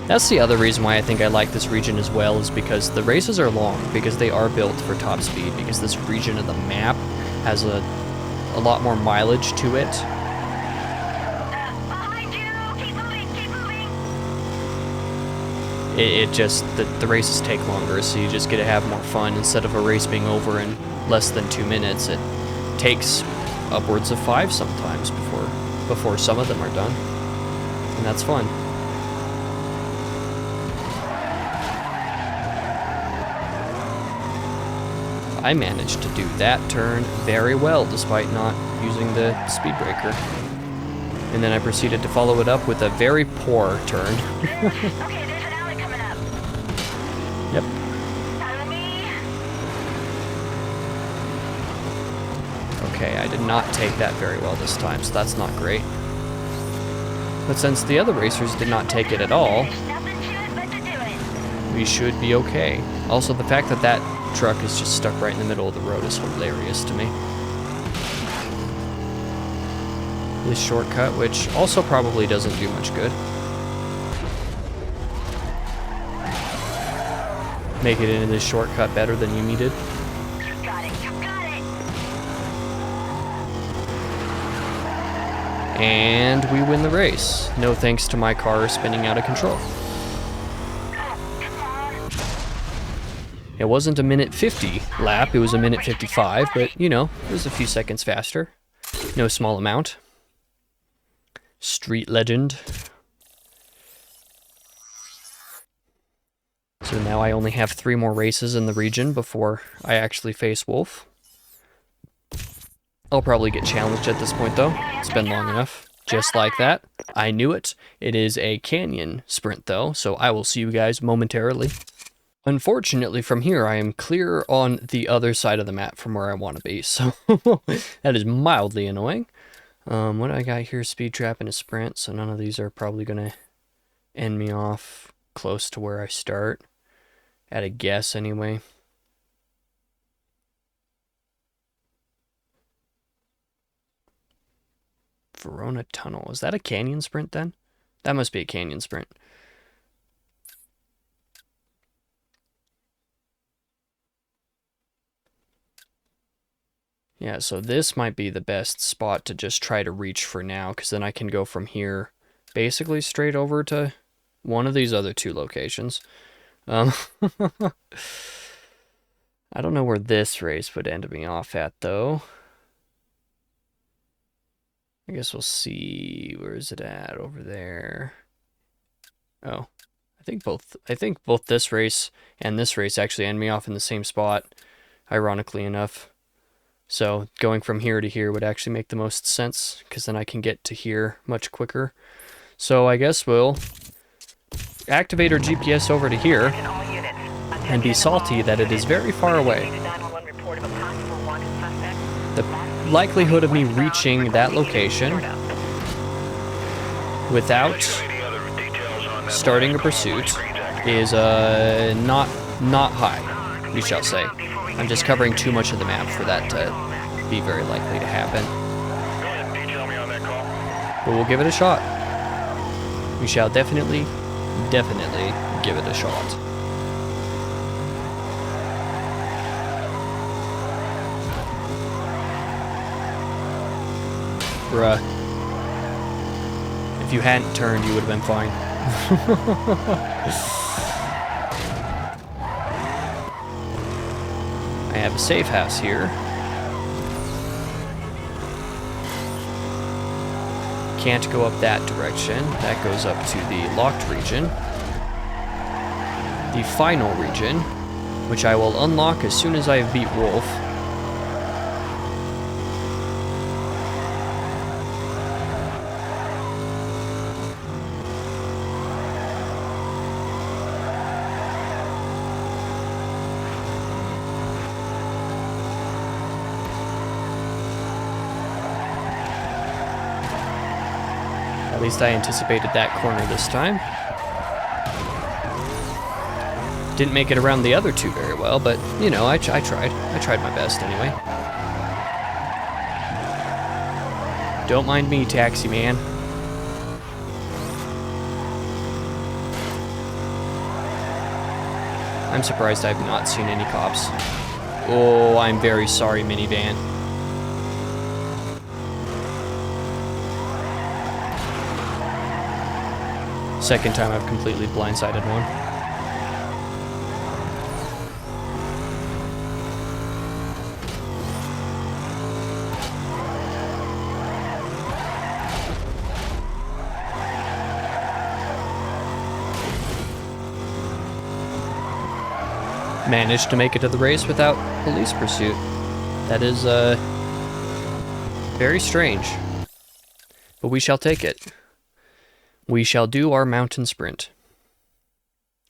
That's the other reason why I think I like this region as well, is because the races are long, because they are built for top speed, because this region of the map has a lot more mileage to it. Behind you! Keep moving! Keep moving! It just, the races take longer, so you just get to have more fun. Instead of a race being over in less than 2 minutes, it takes upwards of 5 sometimes before some of them are done. And that's fun. I managed to do that turn very well despite not using the speed breaker. And then I proceeded to follow it up with a very poor turn. Okay, there's an alley coming up. Yep. Follow me. Okay, I did not take that very well this time, so that's not great. But since the other racers did not take it at all, There's nothing to it but to do it. we should be okay. Also, the fact that that truck is just stuck right in the middle of the road is hilarious to me. This shortcut, which also probably doesn't do much good. Make it into this shortcut better than you did. You got it. You got it. And we win the race. No thanks to my car spinning out of control. It wasn't a minute 50 lap, it was a minute 55, but you know, it was a few seconds faster. No small amount. Street legend. So now I only have 3 more races in the region before I actually face Wolf. I'll probably get challenged at this point though. It's been long enough. Just like that. I knew it. It is a canyon sprint though, so I will see you guys momentarily. Unfortunately, from here, I am clear on the other side of the map from where I want to be, so that is mildly annoying. What do I got here? Speed trap and a sprint, so none of these are probably going to end me off close to where I start. At a guess, anyway. Verona Tunnel. Is that a canyon sprint, then? That must be a canyon sprint. Yeah, so this might be the best spot to just try to reach for now, because then I can go from here basically straight over to one of these other 2 locations. I don't know where this race would end me off at, though. I guess we'll see. Where is it at? Over there. Oh, I think both this race and this race actually end me off in the same spot, ironically enough. So going from here to here would actually make the most sense, because then I can get to here much quicker. So I guess we'll activate our GPS over to here and be salty that it is very far away. The likelihood of me reaching that location without starting a pursuit is not high, we shall say. I'm just covering too much of the map for that to be very likely to happen. Go ahead, detail me on that call. But we'll give it a shot. We shall definitely give it a shot. Bruh. If you hadn't turned, you would have been fine. I have a safe house here. Can't go up that direction. That goes up to the locked region. The final region, which I will unlock as soon as I have beat Wolf. At least I anticipated that corner this time. Didn't make it around the other two very well, but, you know, I tried. I tried my best anyway. Don't mind me, taxi man. I'm surprised I've not seen any cops. Oh, I'm very sorry, minivan. Second time I've completely blindsided one. Managed to make it to the race without police pursuit. That is, very strange. But we shall take it. We shall do our mountain sprint.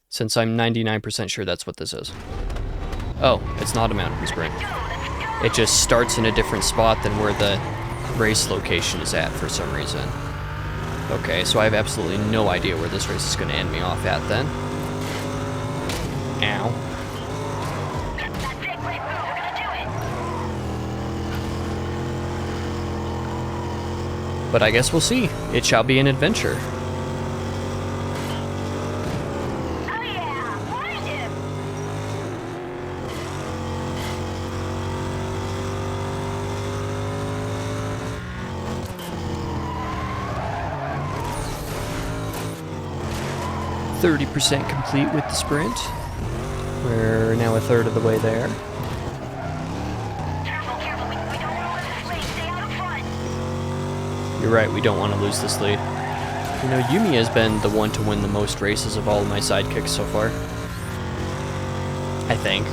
Since I'm 99% sure that's what this is. Oh, it's not a mountain sprint. It just starts in a different spot than where the race location is at for some reason. Okay, so I have absolutely no idea where this race is going to end me off at then. Ow. But I guess we'll see. It shall be an adventure. Oh yeah, find him. 30% complete with the sprint. We're now a third of the way there. Careful, careful. We don't want to lose this lead. Stay out of front. You're right, we don't want to lose this lead. You know, Yumi has been the one to win the most races of all of my sidekicks so far. I think.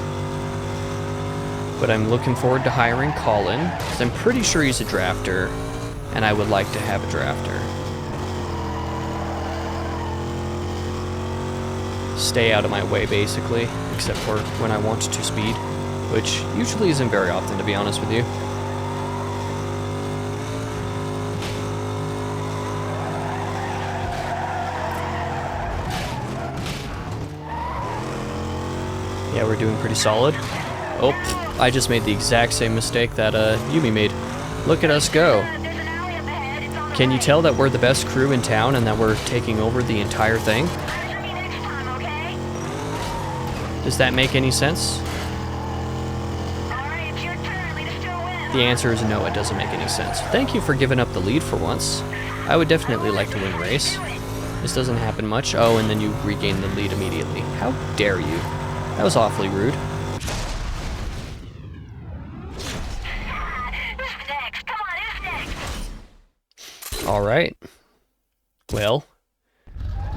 But I'm looking forward to hiring Colin, because I'm pretty sure he's a drafter, and I would like to have a drafter. Stay out of my way, basically, except for when I want to speed, which usually isn't very often, to be honest with you. Yeah, we're doing pretty solid. Oh, I just made the exact same mistake that Yumi made. Look at us go. There's an alley up ahead. It's on the Can you right. tell that we're the best crew in town and that we're taking over the entire thing? Pressure me next time, okay? Does that make any sense? Alright, it's your turn. Lead us to a win. The answer is no, it doesn't make any sense. Thank you for giving up the lead for once. I would definitely like to win a race. This doesn't happen much. Oh, and then you regain the lead immediately. How dare you? That was awfully rude. Who's next? Come on, who's next? Alright. Well,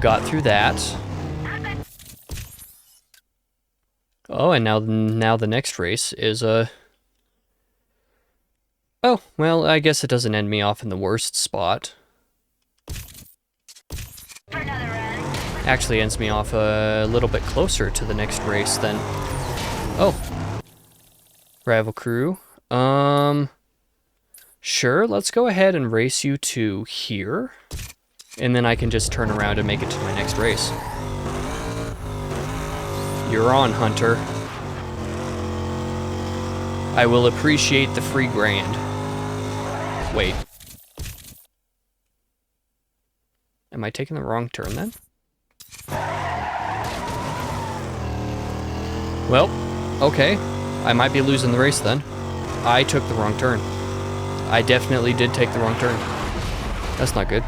got through that. Oh, and now the next race is oh, well, I guess it doesn't end me off in the worst spot. For another run. Actually ends me off a little bit closer to the next race than... Oh. Rival crew. Sure, let's go ahead and race you to here. And then I can just turn around and make it to my next race. You're on, Hunter. I will appreciate the free grand. Wait. Am I taking the wrong turn then? Well, okay. I might be losing the race then. I took the wrong turn. I definitely did take the wrong turn. That's not good.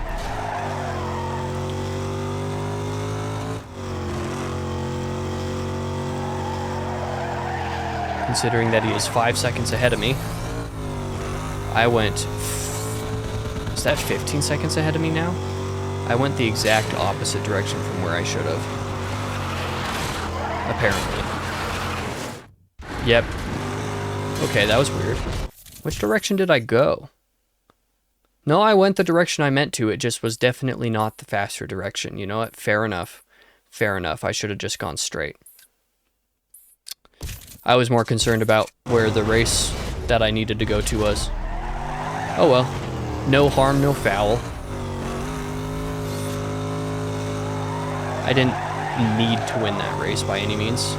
Considering that he is 5 seconds ahead of me. I went... Is that 15 seconds ahead of me now? I went the exact opposite direction from where I should have. Apparently. Yep. Okay, that was weird. Which direction did I go? No, I went the direction I meant to. It just was definitely not the faster direction. You know what? Fair enough. Fair enough. I should have just gone straight. I was more concerned about where the race that I needed to go to was. Oh well. No harm, no foul. I didn't need to win that race by any means.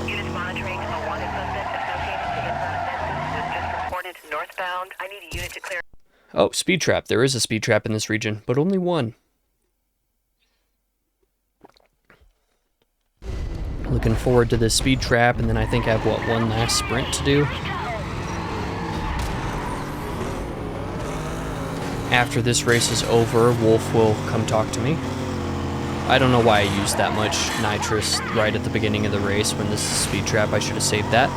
Units monitoring a wanted suspect associated to inbound offenses was just reported northbound. I need a unit to clear. Oh, speed trap. There is a speed trap in this region, but only one. Looking forward to this speed trap, and then I think I have, what, one last sprint to do? After this race is over, Wolf will come talk to me. I don't know why I used that much nitrous right at the beginning of the race when this is a speed trap. I should have saved that.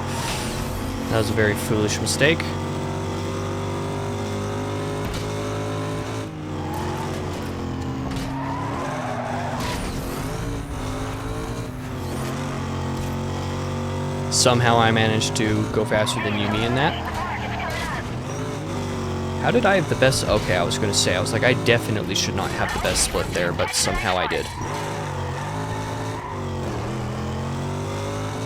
That was a very foolish mistake. Somehow I managed to go faster than Yumi in that. How did I have the best... Okay, I was going to say, I was like, I definitely should not have the best split there, but somehow I did.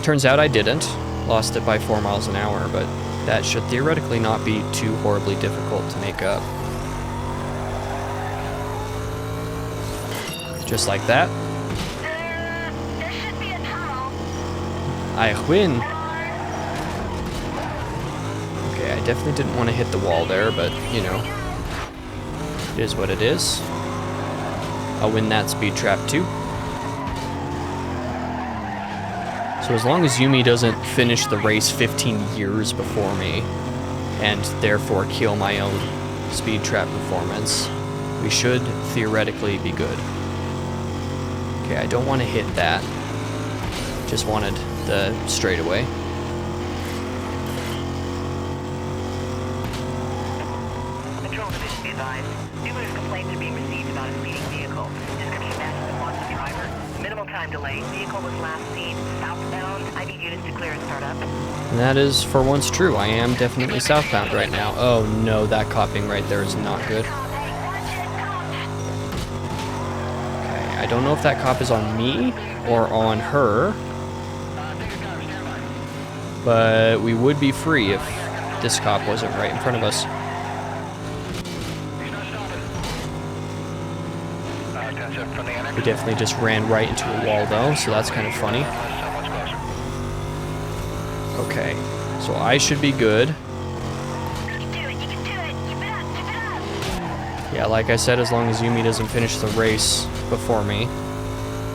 Turns out I didn't. Lost it by 4 miles an hour, but that should theoretically not be too horribly difficult to make up. Just like that. There should be a tunnel. I win. Okay, I definitely didn't want to hit the wall there, but, you know, it is what it is. I'll win that speed trap too. So as long as Yumi doesn't finish the race 15 years before me, and therefore kill my own speed trap performance, we should theoretically be good. Okay, I don't want to hit that. Just wanted the straightaway. Control division be advised. Numerous complaints are being received about a speeding vehicle. Description matches the wanted driver. Minimal time delay. Vehicle was last seen southbound. I need units to clear and start up. And that is for once true. I am definitely southbound right now. Oh no, that copping right there is not good. Okay, I don't know if that cop is on me or on her. But we would be free if this cop wasn't right in front of us. We definitely just ran right into a wall though, so that's kind of funny. Okay, so I should be good. You can do it. You can do it. Keep it up. Keep it up. Yeah, like I said, as long as Yumi doesn't finish the race before me.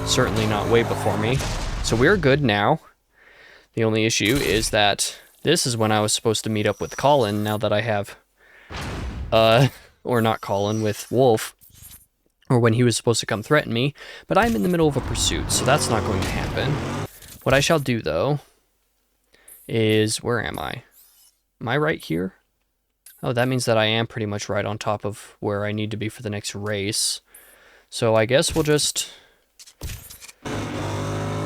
Certainly not way before me. So we're good now. The only issue is that this is when I was supposed to meet up with Colin, now that I have, or not Colin, with Wolf, or when he was supposed to come threaten me, but I'm in the middle of a pursuit, so that's not going to happen. What I shall do, though, is, where am I? Am I right here? Oh, that means that I am pretty much right on top of where I need to be for the next race. So I guess we'll just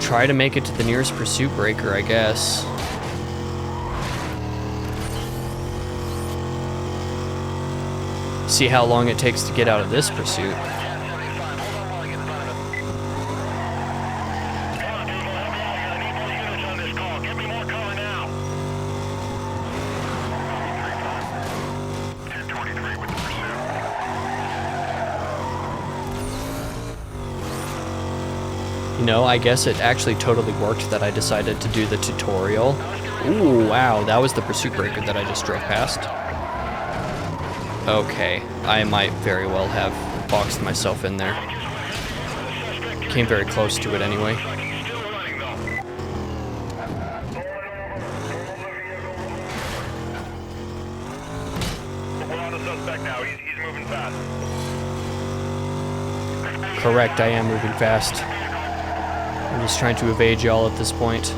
try to make it to the nearest pursuit breaker, I guess. See how long it takes to get out of this pursuit. You know, I guess it actually totally worked that I decided to do the tutorial. Ooh, wow, that was the pursuit breaker that I just drove past. Okay, I might very well have boxed myself in there. Came very close to it anyway. We're on the suspect now. He's moving fast. Correct, I am moving fast. I'm just trying to evade y'all at this point.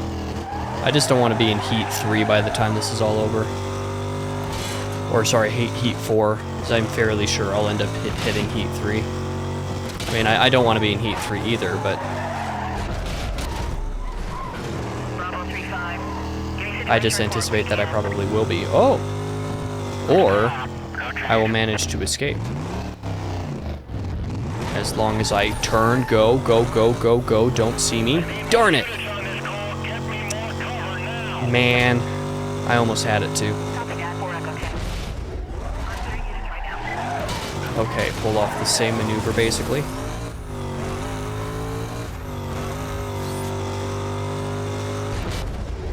I just don't want to be in Heat 3 by the time this is all over. Or sorry, Heat 4, because I'm fairly sure I'll end up hitting Heat 3. I mean, I don't want to be in Heat 3 either, but Bravo 35. I just anticipate that I probably will be. Oh! Or I will manage to escape. As long as I turn, go, go, go, go, go, don't see me. Darn it! Man, I almost had it too. Copy that. 4 Echo 10. On 30 units right now. Okay, pull off the same maneuver basically.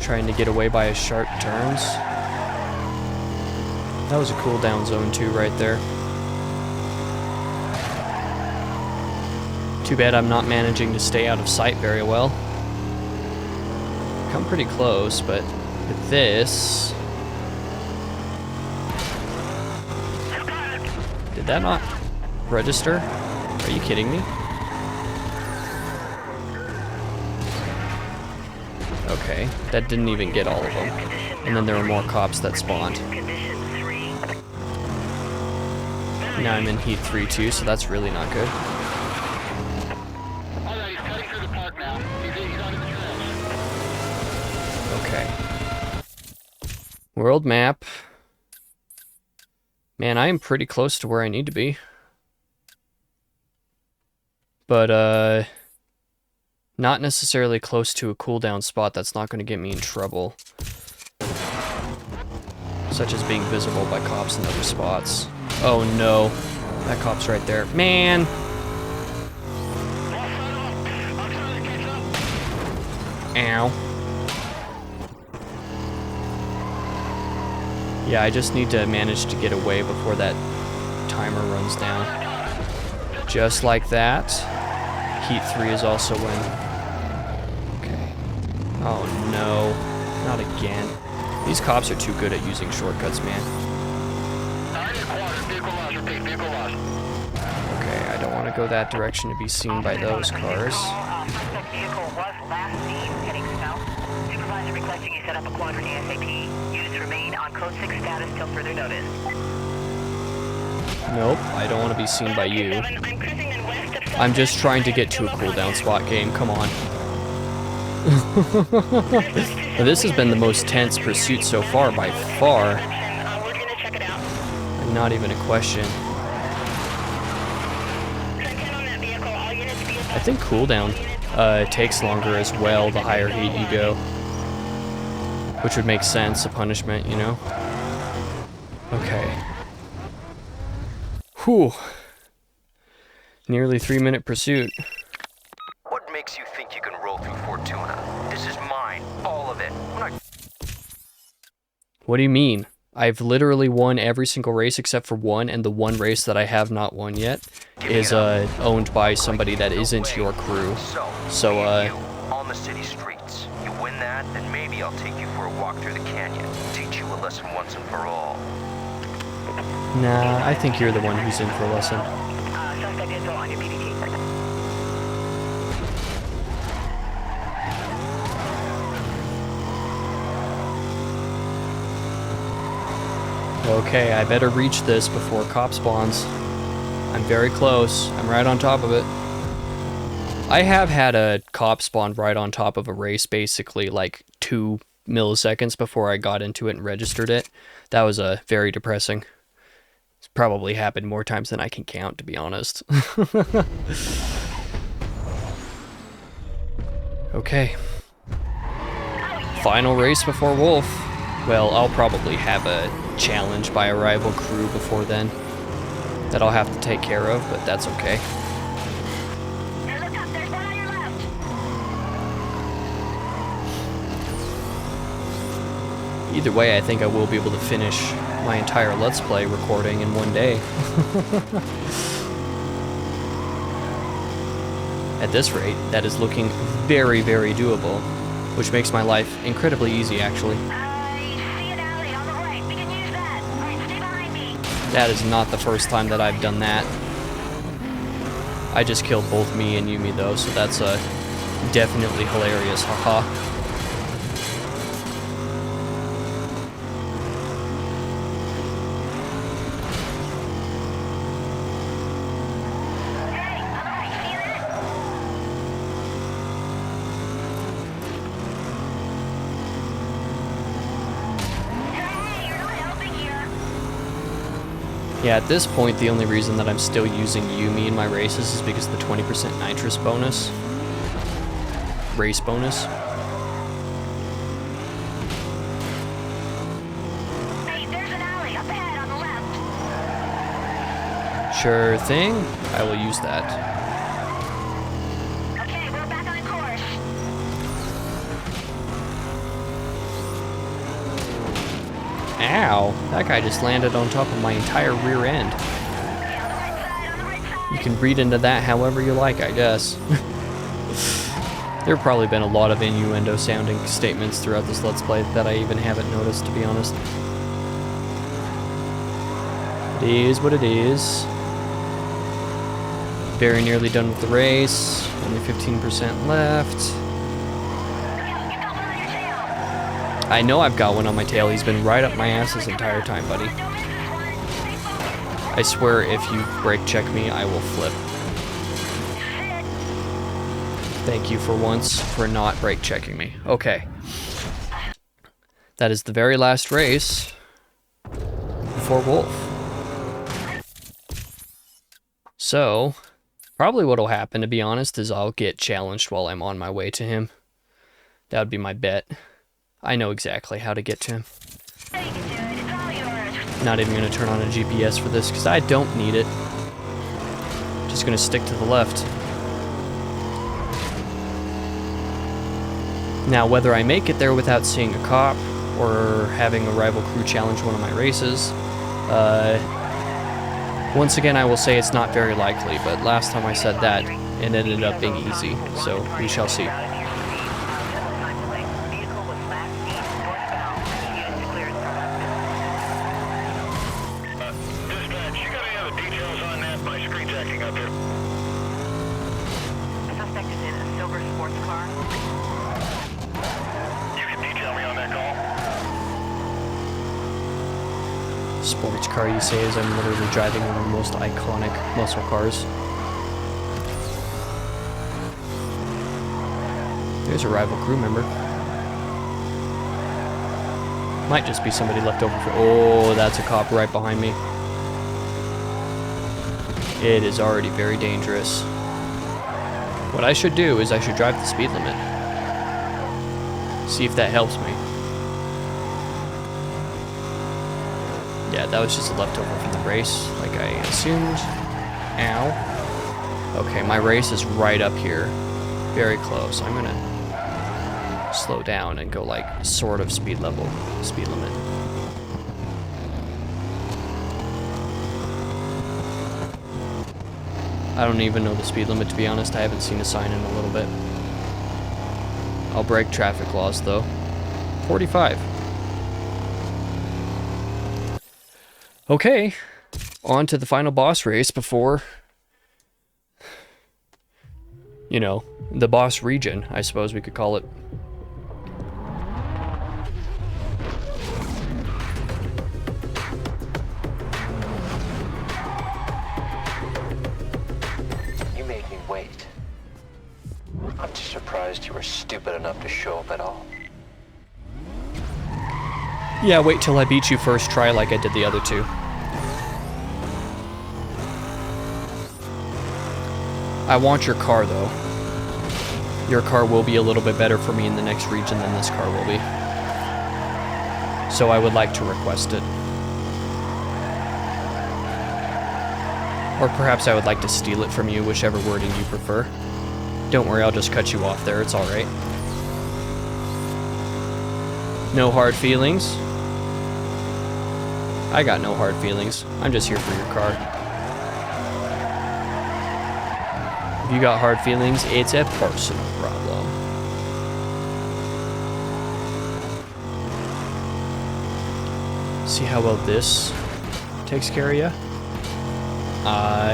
Trying to get away by his sharp turns. That was a cooldown zone too right there. Too bad I'm not managing to stay out of sight very well. Come pretty close, but with this... Did that not register? Are you kidding me? Okay, that didn't even get all of them. And then there were more cops that spawned. Condition 3. Now I'm in Heat 3 too, so that's really not good. Alright, he's cutting through the park now. He's out of the trench. Okay. World map. Man, I am pretty close to where I need to be. But, not necessarily close to a cooldown spot that's not going to get me in trouble. Such as being visible by cops in other spots. Oh no. That cop's right there. Man! Ow. Yeah, I just need to manage to get away before that timer runs down. Just like that. Heat 3 is also when... Okay. Oh no. Not again. These cops are too good at using shortcuts, man. Okay, I don't want to go that direction to be seen by those cars. Suspect vehicle was last seen heading south. Supervisor requesting you set up a quadrant ASAP. Units remain on code 6 status till further notice. Nope, I don't want to be seen by you. I'm just trying to get to a cooldown spot game, come on. This has been the most tense pursuit so far by far. Not even a question. I think cooldown takes longer as well the higher heat you go. Which would make sense, a punishment, you know? Okay. Whew. Nearly 3-minute pursuit. What makes you think you can roll through Fortuna? This is mine, all of it. I'm not... What do you mean? I've literally won every single race except for one, and the one race that I have not won yet is owned by somebody that isn't your crew. So, you, on the city streets. You win that, then maybe I'll take you for a walk through the canyon. Teach you a lesson once and for all. Nah, I think you're the one who's in for a lesson. Suspect info on your PDT. Okay, I better reach this before cop spawns. I'm very close. I'm right on top of it. I have had a cop spawn right on top of a race basically like 2 milliseconds before I got into it and registered it. That was very depressing. It's probably happened more times than I can count, to be honest. Okay. Final race before Wolf. Well, I'll probably have a challenge by a rival crew before then that I'll have to take care of, but that's okay. Hey, look up, there's one on your left. Either way, I think I will be able to finish my entire Let's Play recording in one day. At this rate, that is looking very, very doable, which makes my life incredibly easy, actually. I see an alley on the right. We can use that. All right, stay behind me. That is not the first time that I've done that. I just killed both me and Yumi, though, so that's definitely hilarious, haha. Hey, on the right. See that? Hey, you're not helping here. Yeah, at this point, the only reason that I'm still using Yumi in my races is because of the 20% nitrous bonus. Race bonus. Hey, there's an alley up ahead on the left. Sure thing. I will use that. Okay, we're back on course. Ow! That guy just landed on top of my entire rear end. Okay, on the right side, on the right side. You can read into that however you like, I guess. There have probably been a lot of innuendo sounding statements throughout this Let's Play that I even haven't noticed, to be honest. It is what it is. Very nearly done with the race. Only 15% left. You've got one on your tail. I know I've got one on my tail. He's been right up my ass this entire time, buddy. Don't miss this one. Stay focused. I swear if you brake check me, I will flip. Thank you for once for not brake checking me. Okay. That is the very last race for Wolf. So, probably what'll happen, to be honest, is I'll get challenged while I'm on my way to him. That would be my bet. I know exactly how to get to him. Hey, you can do it. It's all yours. Not even going to turn on a GPS for this because I don't need it. Just going to stick to the left. Now, whether I make it there without seeing a cop or having a rival crew challenge one of my races, once again, I will say it's not very likely, but last time I said that, it ended up being easy, so we shall see. Dispatch, you got any other details on that? My screen's acting up here. The suspect is in a silver sports car. You can detail me on that call? Sports car, you say, as I'm literally driving one of the most iconic muscle cars. There's a rival crew member. Might just be somebody left over for... Oh, that's a cop right behind me. It is already very dangerous. What I should do is I should drive the speed limit. See if that helps me. Yeah, that was just a leftover from the race, like I assumed. Ow. Okay, my race is right up here. Very close. I'm gonna slow down and go like sort of speed limit. I don't even know the speed limit, to be honest. I haven't seen a sign in a little bit. I'll break traffic laws though. 45. Okay, on to the final boss race before, you know, the boss region, I suppose we could call it. You made me wait. I'm just surprised you were stupid enough to show up at all. Yeah, wait till I beat you first try like I did the other two. I want your car, though. Your car will be a little bit better for me in the next region than this car will be. So I would like to request it. Or perhaps I would like to steal it from you, whichever wording you prefer. Don't worry, I'll just cut you off there, it's alright. No hard feelings. I got no hard feelings. I'm just here for your car. If you got hard feelings, it's a personal problem. See how well this takes care of you?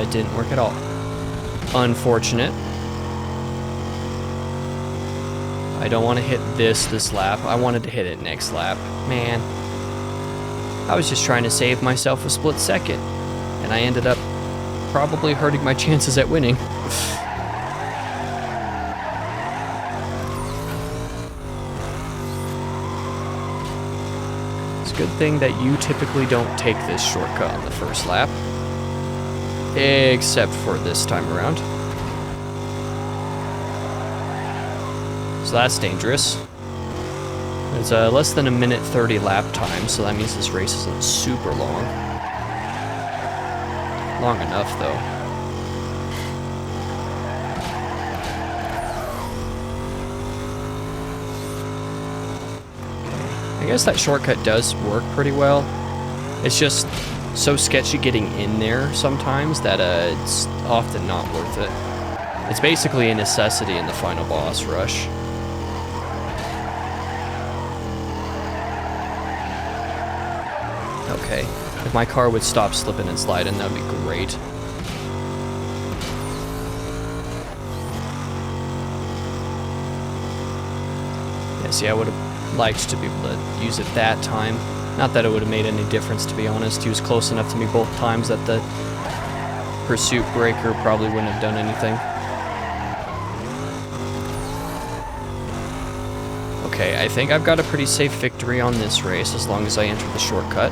It didn't work at all. Unfortunate. I don't want to hit this lap. I wanted to hit it next lap. Man. I was just trying to save myself a split second. And I ended up probably hurting my chances at winning. It's a good thing that you typically don't take this shortcut on the first lap. Except for this time around. So that's dangerous. It's less than a minute 30 lap time, so that means this race isn't super long. Long enough, though. I guess that shortcut does work pretty well. It's just so sketchy getting in there sometimes that it's often not worth it. It's basically a necessity in the final boss rush. Okay, if my car would stop slipping and sliding, that would be great. Yeah, see, I would have liked to be able to use it that time. Not that it would have made any difference, to be honest. He was close enough to me both times that the pursuit breaker probably wouldn't have done anything. Okay, I think I've got a pretty safe victory on this race as long as I enter the shortcut.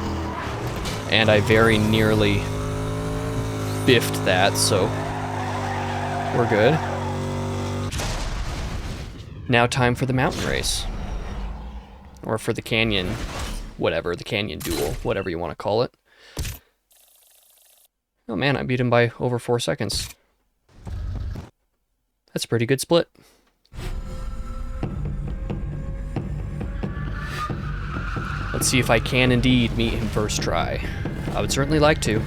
And I very nearly biffed that, so we're good. Now time for the mountain race. Or for the canyon, whatever, the canyon duel, whatever you want to call it. Oh man, I beat him by over 4 seconds. That's a pretty good split. Let's see if I can indeed meet him first try. I would certainly like to. Okay,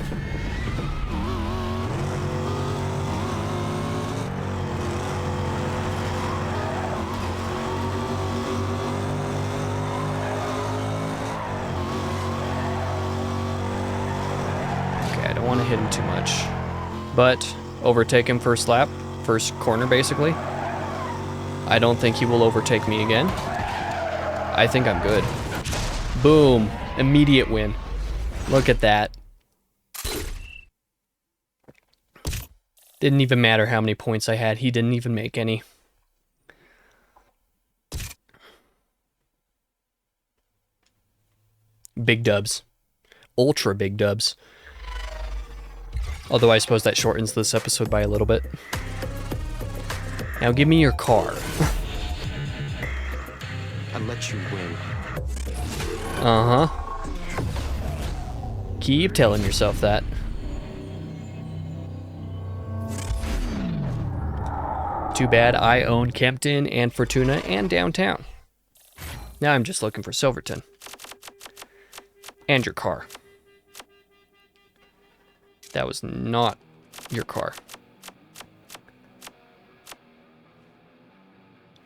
I don't want to hit him too much. But overtake him first lap, first corner basically. I don't think he will overtake me again. I think I'm good. Boom. Immediate win. Look at that. Didn't even matter how many points I had. He didn't even make any. Big dubs. Ultra big dubs. Although I suppose that shortens this episode by a little bit. Now give me your car. I let you win. Uh-huh. Keep telling yourself that. Too bad I own Kempton and Fortuna and downtown. Now I'm just looking for Silverton. And your car. That was not your car.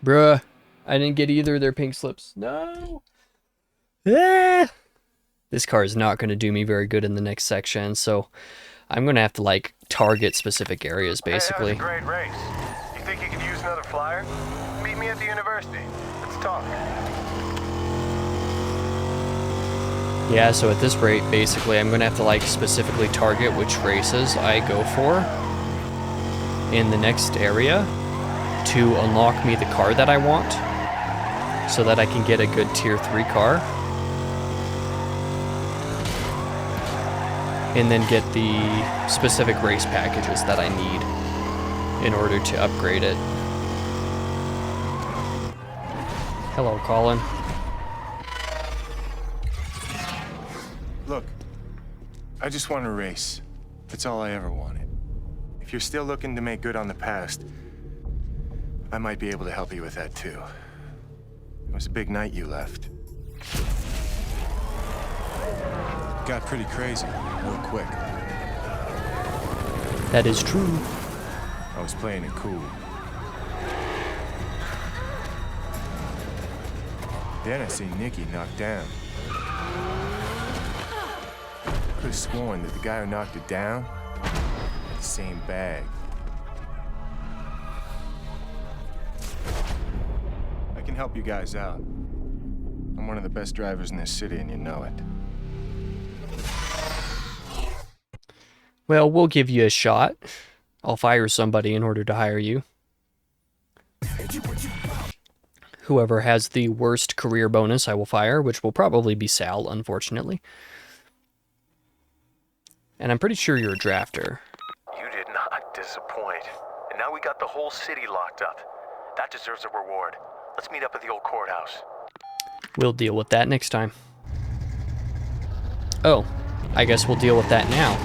Bruh, I didn't get either of their pink slips. No. Ah. This car is not going to do me very good in the next section, so I'm going to have to, like, target specific areas, basically. Hey, that was a great race. You think you could use another flyer? Meet me at the university. Let's talk. Yeah, so at this rate, basically, I'm going to have to, like, specifically target which races I go for in the next area to unlock me the car that I want so that I can get a good tier 3 car. And then get the specific race packages that I need in order to upgrade it. Hello, Colin. Look, I just want to race. That's all I ever wanted. If you're still looking to make good on the past, I might be able to help you with that too. It was a big night you left. got pretty crazy real quick. That is true. I was playing it cool. Then I see Nikki knocked down. Could have sworn that the guy who knocked her down had the same bag. I can help you guys out. I'm one of the best drivers in this city, and you know it. Well, we'll give you a shot. I'll fire somebody in order to hire you. Whoever has the worst career bonus, I will fire, which will probably be Sal, unfortunately. And I'm pretty sure you're a drafter. You did not disappoint. And now we got the whole city locked up. That deserves a reward. Let's meet up at the old courthouse. We'll deal with that next time. Oh, I guess we'll deal with that now.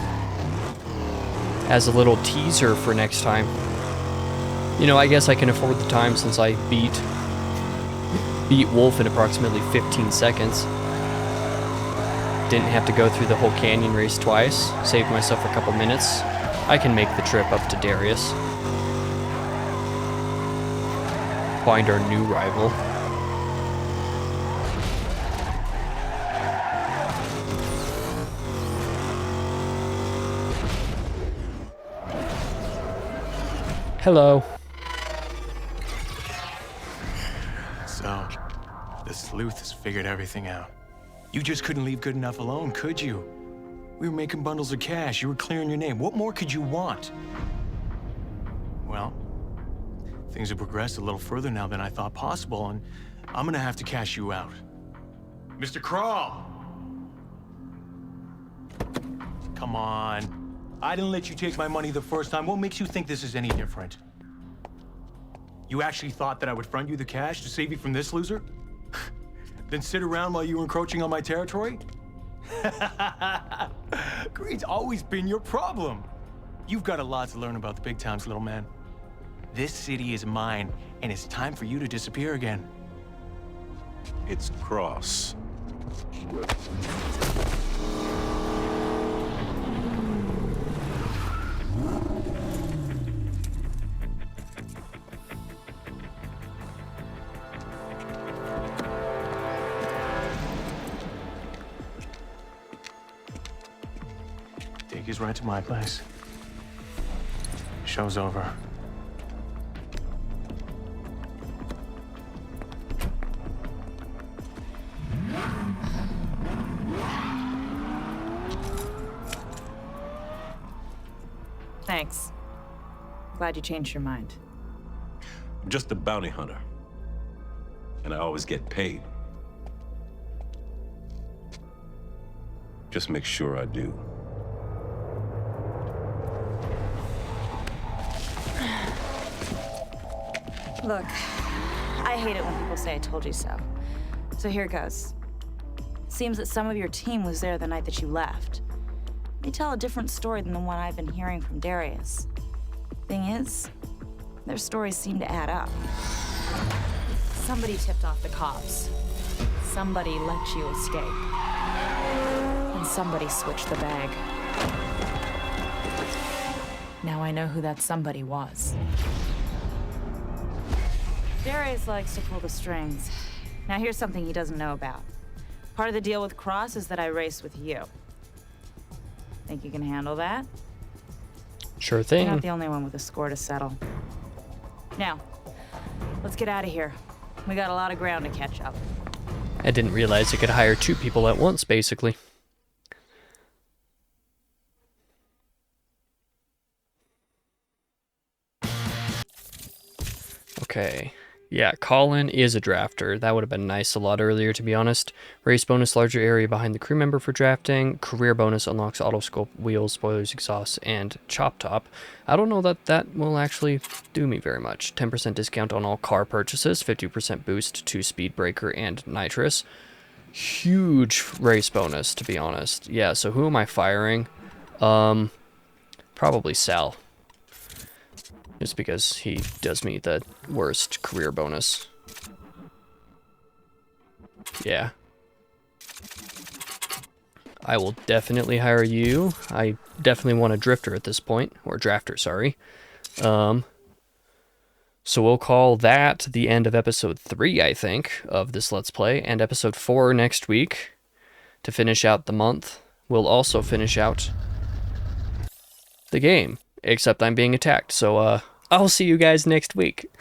As a little teaser for next time. You know, I guess I can afford the time since I beat Wolf in approximately 15 seconds. Didn't have to go through the whole canyon race twice. Saved myself a couple minutes. I can make the trip up to Darius. Find our new rival. Hello. So, the sleuth has figured everything out. You just couldn't leave good enough alone, could you? We were making bundles of cash. You were clearing your name. What more could you want? Well, things have progressed a little further now than I thought possible, and I'm gonna have to cash you out. Mr. Crawl! Come on. I didn't let you take my money the first time. What makes you think this is any different? You actually thought that I would front you the cash to save you from this loser? Then sit around while you were encroaching on my territory? Greed's always been your problem. You've got a lot to learn about the big towns, little man. This city is mine, and it's time for you to disappear again. It's Cross. Take us right to my place. Show's over. Thanks. Glad you changed your mind. I'm just a bounty hunter. And I always get paid. Just make sure I do. Look, I hate it when people say I told you so. So here goes. Seems that some of your team was there the night that you left. They tell a different story than the one I've been hearing from Darius. Thing is, their stories seem to add up. Somebody tipped off the cops. Somebody let you escape. And somebody switched the bag. Now I know who that somebody was. Darius likes to pull the strings. Now here's something he doesn't know about. Part of the deal with Cross is that I race with you. Think you can handle that? Sure You're thing. not the only one with a score to settle. Now, let's get out of here. We got a lot of ground to catch up. I didn't realize I could hire 2 people at once, basically. Okay. Yeah, Colin is a drafter. That would have been nice a lot earlier, to be honest. Race bonus, larger area behind the crew member for drafting. Career bonus unlocks autoscope, wheels, spoilers, exhaust, and chop top. I don't know that that will actually do me very much. 10% discount on all car purchases, 50% boost to speed breaker and nitrous. Huge race bonus, to be honest. Yeah, so who am I firing? Probably Sal. Just because he does me the worst career bonus. Yeah. I will definitely hire you. I definitely want a drifter at this point, or drafter, sorry. So we'll call that the end of episode 3, I think, of this Let's Play, and episode 4 next week to finish out the month. We'll also finish out the game, except I'm being attacked. So I'll see you guys next week.